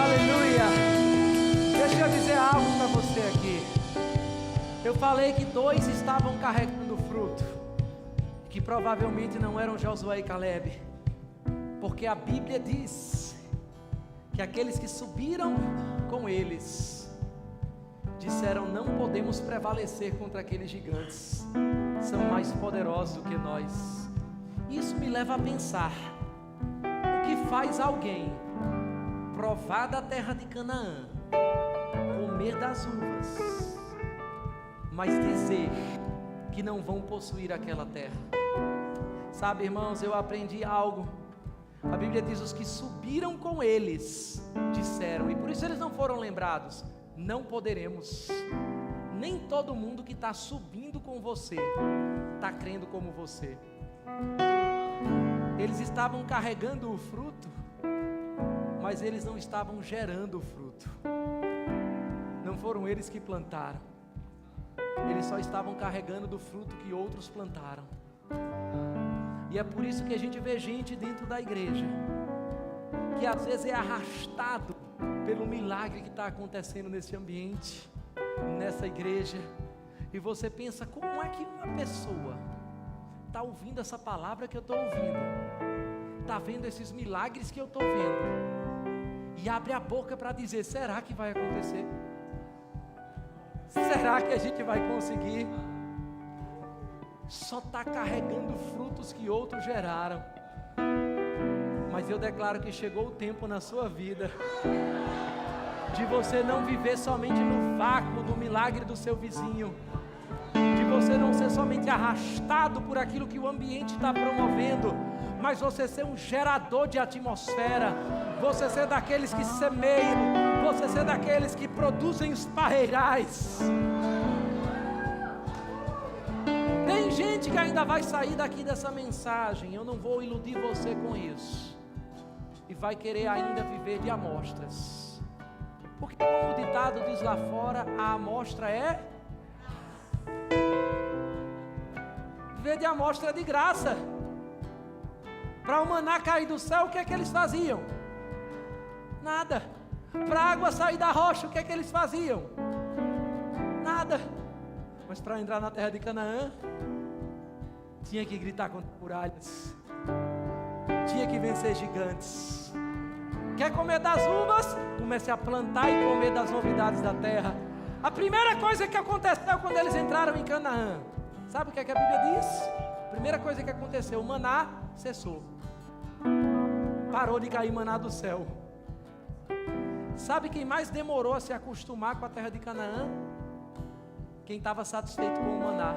B: Aleluia. Deixa eu dizer algo para você aqui. Eu falei que 2 estavam carregando fruto, que provavelmente não eram Josué e Caleb, porque a Bíblia diz que aqueles que subiram com eles disseram: não podemos prevalecer contra aqueles gigantes, são mais poderosos do que nós. Isso me leva a pensar: o que faz alguém provar da terra de Canaã, comer das uvas, mas dizer que não vão possuir aquela terra? Sabe, irmãos, eu aprendi algo. A Bíblia diz: os que subiram com eles disseram, e por isso eles não foram lembrados: não poderemos. Nem todo mundo que está subindo com você está crendo como você. Eles estavam carregando o fruto, mas eles não estavam gerando o fruto. Não foram eles que plantaram, eles só estavam carregando do fruto que outros plantaram. E é por isso que a gente vê gente dentro da igreja que às vezes é arrastado pelo milagre que está acontecendo nesse ambiente, nessa igreja, e você pensa: como é que uma pessoa está ouvindo essa palavra que eu estou ouvindo, está vendo esses milagres que eu estou vendo, e abre a boca para dizer: será que vai acontecer? Será que a gente vai conseguir? Só está carregando frutos que outros geraram. Mas eu declaro que chegou o tempo na sua vida de você não viver somente no vácuo do milagre do seu vizinho, de você não ser somente arrastado por aquilo que o ambiente está promovendo, mas você ser um gerador de atmosfera, você ser daqueles que semeiam, você ser daqueles que produzem os parreirais. Tem gente que ainda vai sair daqui dessa mensagem, eu não vou iludir você com isso, e vai querer ainda viver de amostras, porque como o ditado diz lá fora, a amostra é... Viver de amostra é de graça. Para o maná cair do céu, o que é que eles faziam? Nada. Para a água sair da rocha, o que é que eles faziam? Nada. Mas para entrar na terra de Canaã, tinha que gritar contra muralhas, tinha que vencer gigantes. Quer comer das uvas? Comece a plantar e comer das novidades da terra. A primeira coisa que aconteceu quando eles entraram em Canaã, sabe o que é que a Bíblia diz? A primeira coisa que aconteceu: o maná cessou, parou de cair maná do céu. Sabe quem mais demorou a se acostumar com a terra de Canaã? Quem estava satisfeito com o maná.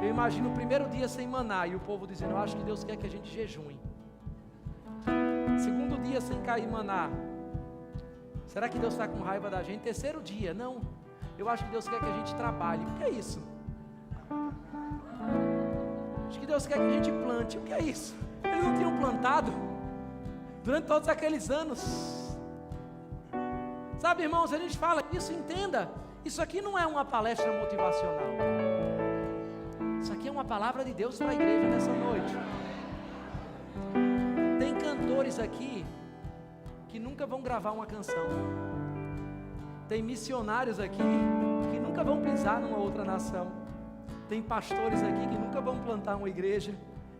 B: Eu imagino o primeiro dia sem maná e o povo dizendo: eu acho que Deus quer que a gente jejue. Segundo dia sem cair maná, será que Deus está com raiva da gente? Terceiro dia, não, eu acho que Deus quer que a gente trabalhe. O que é isso? Acho que Deus quer que a gente plante. O que é isso? Eles não tinham plantado durante todos aqueles anos. Sabe, irmãos, a gente fala isso, entenda, isso aqui não é uma palestra motivacional, isso aqui é uma palavra de Deus para a igreja nessa noite. Tem cantores aqui que nunca vão gravar uma canção, tem missionários aqui que nunca vão pisar numa outra nação, tem pastores aqui que nunca vão plantar uma igreja,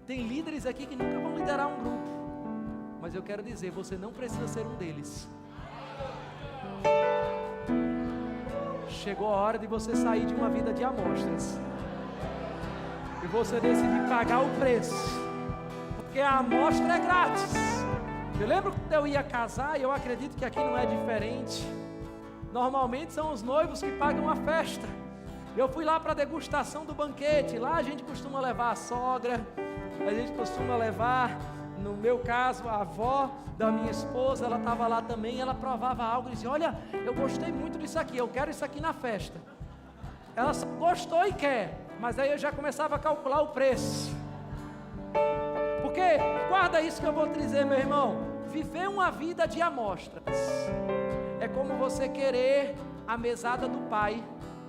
B: tem líderes aqui que nunca vão liderar um grupo, Mas eu quero dizer, você não precisa ser um deles. Chegou a hora de você sair de uma vida de amostras e você decidir pagar o preço, porque a amostra é grátis. Eu lembro quando eu ia casar, e eu acredito que aqui não é diferente. Normalmente são os noivos que pagam a festa. Eu fui lá para a degustação do banquete. Lá a gente costuma levar a sogra, a gente costuma levar, no meu caso, a avó da minha esposa. Ela estava lá também, ela provava algo e dizia: olha, eu gostei muito disso aqui, eu quero isso aqui na festa. Ela só gostou e quer, mas aí eu já começava a calcular o preço. Porque, guarda isso que eu vou te dizer, meu irmão, viver uma vida de amostras é como você querer a mesada do pai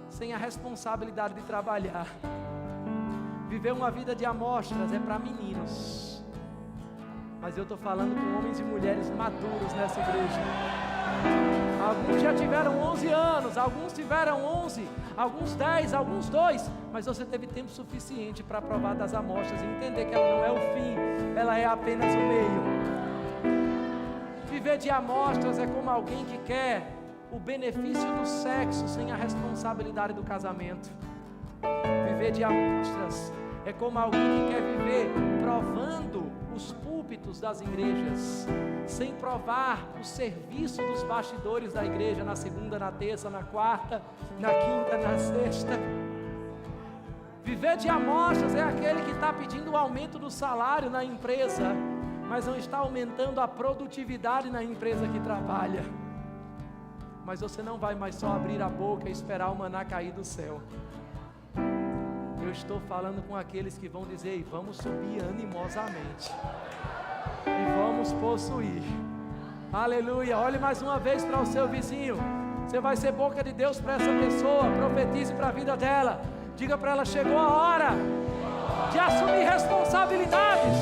B: sem a responsabilidade de trabalhar. Viver uma vida de amostras é para meninos, mas eu estou falando com homens e mulheres maduros nessa igreja. Alguns já tiveram 11 anos, alguns tiveram 11, alguns 10, alguns 2, mas você teve tempo suficiente para provar das amostras e entender que ela não é o fim, ela é apenas o meio. Viver de amostras é como alguém que quer o benefício do sexo sem a responsabilidade do casamento. Viver de amostras é como alguém que quer viver provando os púlpitos das igrejas, sem provar o serviço dos bastidores da igreja na segunda, na terça, na quarta, na quinta, na sexta. Viver de amostras é aquele que está pedindo o aumento do salário na empresa, mas não está aumentando a produtividade na empresa que trabalha. Mas você não vai mais só abrir a boca e esperar o maná cair do céu. Eu estou falando com aqueles que vão dizer: vamos subir animosamente e vamos possuir. Aleluia. Olhe mais uma vez para o seu vizinho. Você vai ser boca de Deus para essa pessoa. Profetize para a vida dela. Diga para ela: chegou a hora de assumir responsabilidades.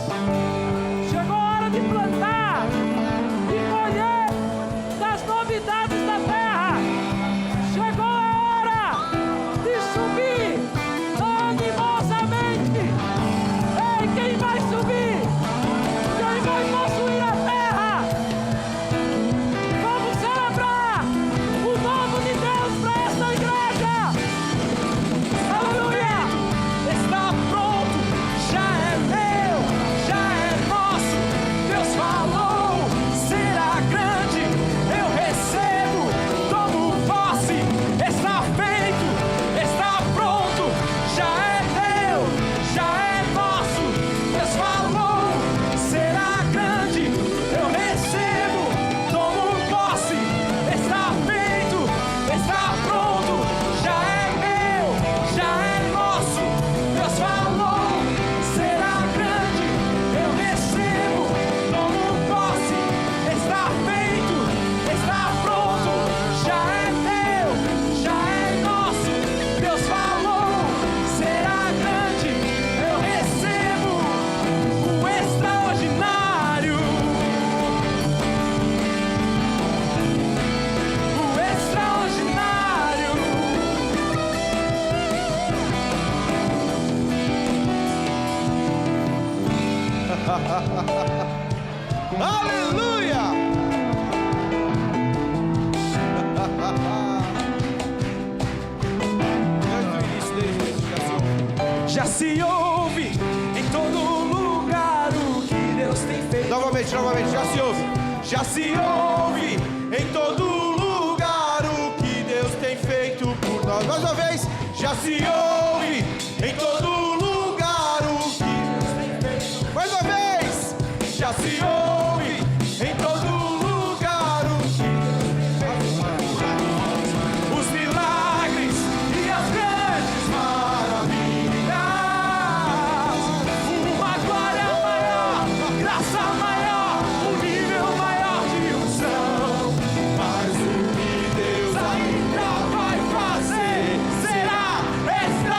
B: Chegou a hora de plantar e colher das novidades da terra. Chegou a hora de subir animosamente. Ei, quem vai subir? Quem vai possuir a terra? Vamos celebrar o novo de Deus para esta igreja. Aleluia!
C: Está pronto, já é meu, já é nosso. Deus falou, será grande. Eu recebo, tomo posse. Está feito, está pronto, já é meu, já é nosso. Deus falou, será grande. Eu recebo, tomo posse. Está feito, está pronto, já é meu, já é nosso. Deus falou, será grande. Eu recebo, tomo posse. Está feito, está pronto, já é meu, já é nosso. Deus falou, será grande. Eu recebo o extraordinário. O extraordinário.
D: Aleluia!
C: Já se ouve em todo lugar o que Deus tem feito.
D: Novamente, já se ouve.
C: Já se ouve
D: Em todo lugar o que Deus tem feito por nós. Mais uma vez, já se ouve. Em todo lugar o que Deus tem feito. Mais uma vez, já se ouve. Em todo lugar o que Deus tem feito.
C: os milagres e as grandes maravilhas. Uma glória maior, graça maior, um nível maior de unção.
D: Mas o que Deus
C: Ainda vai fazer, será extraordinário.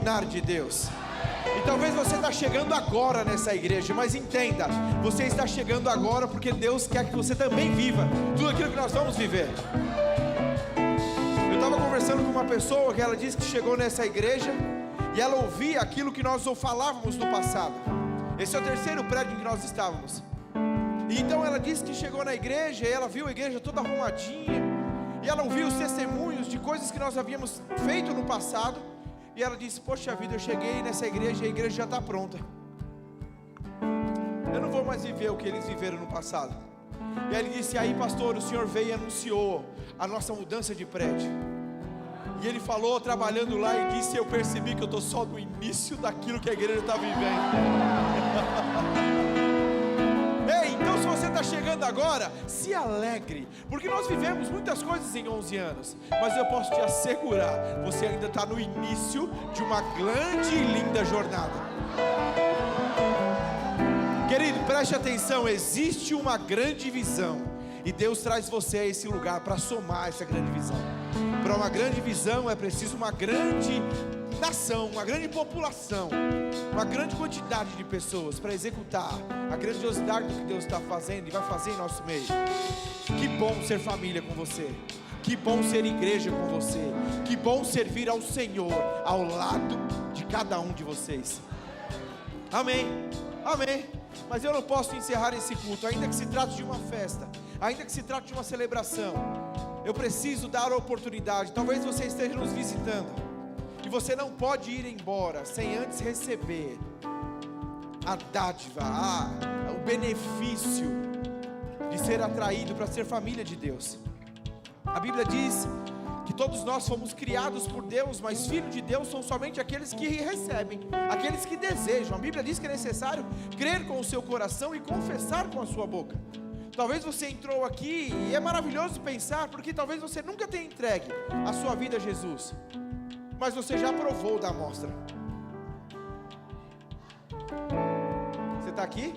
D: extraordinário de Deus. E talvez você está chegando agora nessa igreja, mas entenda, você está chegando agora porque Deus quer que você também viva tudo aquilo que nós vamos viver. Eu estava conversando com uma pessoa que ela disse que chegou nessa igreja e ela ouvia aquilo que nós falávamos no passado. Esse é o terceiro prédio em que nós estávamos. E então ela disse que chegou na igreja e ela viu a igreja toda arrumadinha, e ela ouviu os testemunhos de coisas que nós havíamos feito no passado. E ela disse: poxa vida, eu cheguei nessa igreja e a igreja já está pronta. Eu não vou mais viver o que eles viveram no passado. E ele disse: aí pastor, o senhor veio e anunciou a nossa mudança de prédio. E ele falou trabalhando lá e disse: eu percebi que eu estou só no início daquilo que a igreja está vivendo. Ei, então se você está chegando agora, se alegre, porque nós vivemos muitas coisas em 11 anos, mas eu posso te assegurar, você ainda está no início de uma grande e linda jornada. Querido, preste atenção, existe uma grande visão, e Deus traz você a esse lugar para somar essa grande visão. Para uma grande visão é preciso uma grande nação, uma grande população, uma grande quantidade de pessoas para executar a grandiosidade do que Deus está fazendo e vai fazer em nosso meio. Que bom ser família com você, que bom ser igreja com você, que bom servir ao Senhor ao lado de cada um de vocês. Amém, amém. Mas eu não posso encerrar esse culto, ainda que se trate de uma festa, ainda que se trate de uma celebração. Eu preciso dar a oportunidade. Talvez você esteja nos visitando e você não pode ir embora sem antes receber a dádiva, o benefício de ser atraído para ser família de Deus. A Bíblia diz que todos nós fomos criados por Deus, mas filhos de Deus são somente aqueles que recebem, aqueles que desejam. A Bíblia diz que é necessário crer com o seu coração e confessar com a sua boca. Talvez você entrou aqui e é maravilhoso pensar, porque talvez você nunca tenha entregue a sua vida a Jesus, mas você já provou da amostra. Você está aqui?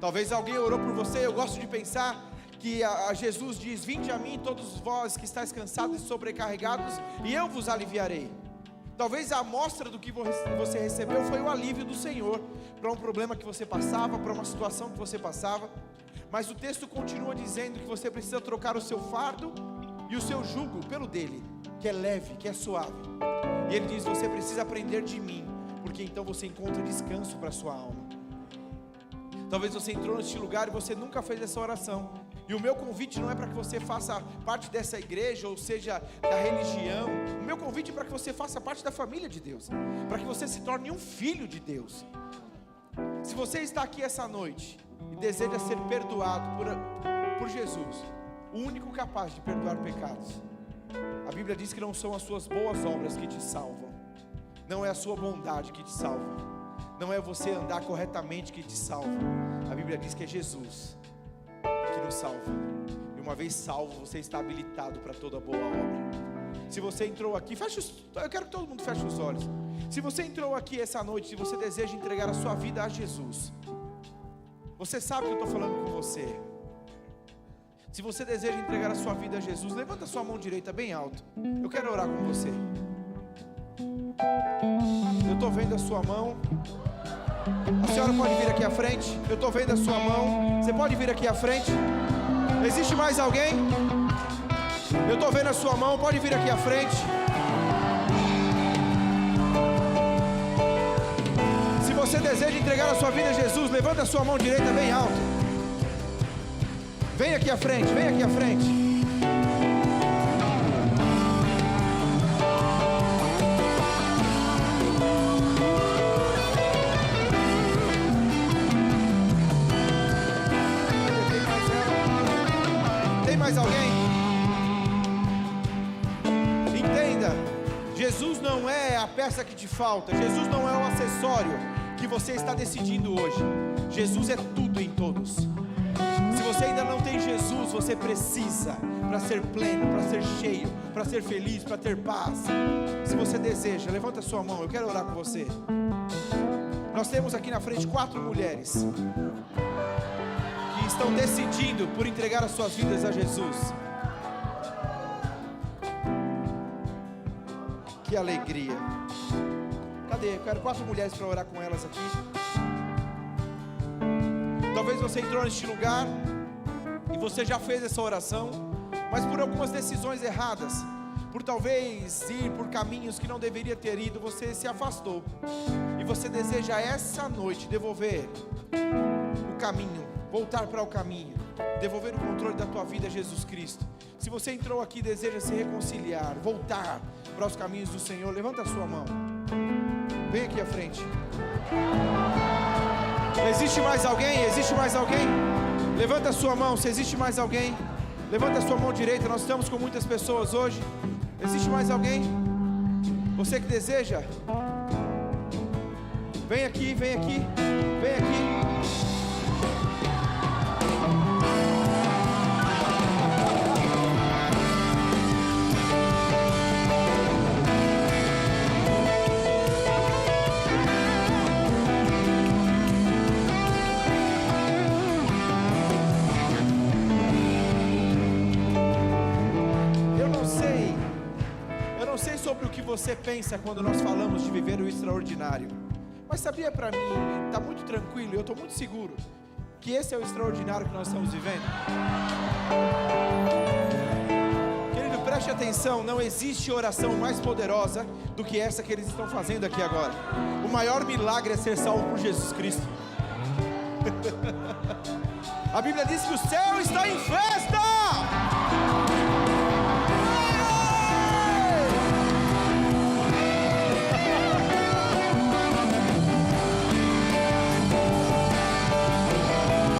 D: Talvez alguém orou por você. Eu gosto de pensar que Jesus diz: vinde a mim todos vós que estáis cansados e sobrecarregados, e eu vos aliviarei. Talvez a amostra do que você recebeu foi o alívio do Senhor para um problema que você passava, para uma situação que você passava. Mas o texto continua dizendo que você precisa trocar o seu fardo e o seu jugo pelo dele, que é leve, que é suave. E ele diz: você precisa aprender de mim, porque então você encontra descanso para a sua alma. Talvez você entrou neste lugar e você nunca fez essa oração. E o meu convite não é para que você faça parte dessa igreja, ou seja, da religião. O meu convite é para que você faça parte da família de Deus, para que você se torne um filho de Deus. Se você está aqui essa noite e deseja ser perdoado por Jesus, o único capaz de perdoar pecados, a Bíblia diz que não são as suas boas obras que te salvam, não é a sua bondade que te salva, não é você andar corretamente que te salva. A Bíblia diz que é Jesus que nos salva, e uma vez salvo, você está habilitado para toda boa obra. Se você entrou aqui, eu quero que todo mundo feche os olhos. Se você entrou aqui essa noite e você deseja entregar a sua vida a Jesus, você sabe que eu estou falando com você. Se você deseja entregar a sua vida a Jesus, levanta a sua mão direita bem alto. Eu quero orar com você. Eu estou vendo a sua mão. A senhora pode vir aqui à frente. Eu estou vendo a sua mão. Você pode vir aqui à frente. Existe mais alguém? Eu estou vendo a sua mão. Pode vir aqui à frente. Se você deseja entregar a sua vida a Jesus, levanta a sua mão direita bem alto. Vem aqui à frente, vem aqui à frente. Tem mais alguém? Entenda, Jesus não é a peça que te falta, Jesus não é o acessório que você está decidindo hoje. Jesus é tudo em todos. Se você ainda não tem Jesus, você precisa, para ser pleno, para ser cheio, para ser feliz, para ter paz. Se você deseja, levanta a sua mão, eu quero orar com você. Nós temos aqui na frente 4 mulheres que estão decidindo por entregar as suas vidas a Jesus. Que alegria! Cadê? Eu quero 4 mulheres para orar com elas aqui. Talvez você entrou neste lugar e você já fez essa oração, mas por algumas decisões erradas, por talvez ir por caminhos que não deveria ter ido, você se afastou. E você deseja essa noite devolver o caminho, voltar para o caminho, devolver o controle da tua vida a Jesus Cristo. Se você entrou aqui e deseja se reconciliar, voltar para os caminhos do Senhor, levanta a sua mão. Vem aqui à frente. Existe mais alguém? Existe mais alguém? Levanta a sua mão. Se existe mais alguém, levanta a sua mão direita. Nós estamos com muitas pessoas hoje. Existe mais alguém? Você que deseja? Vem aqui, vem aqui, vem aqui. Sobre o que você pensa quando nós falamos de viver o extraordinário, mas sabia, para mim, está muito tranquilo, eu estou muito seguro que esse é o extraordinário que nós estamos vivendo. Querido, preste atenção, não existe oração mais poderosa do que essa que eles estão fazendo aqui agora. O maior milagre é ser salvo por Jesus Cristo. A Bíblia diz que o céu está em festa.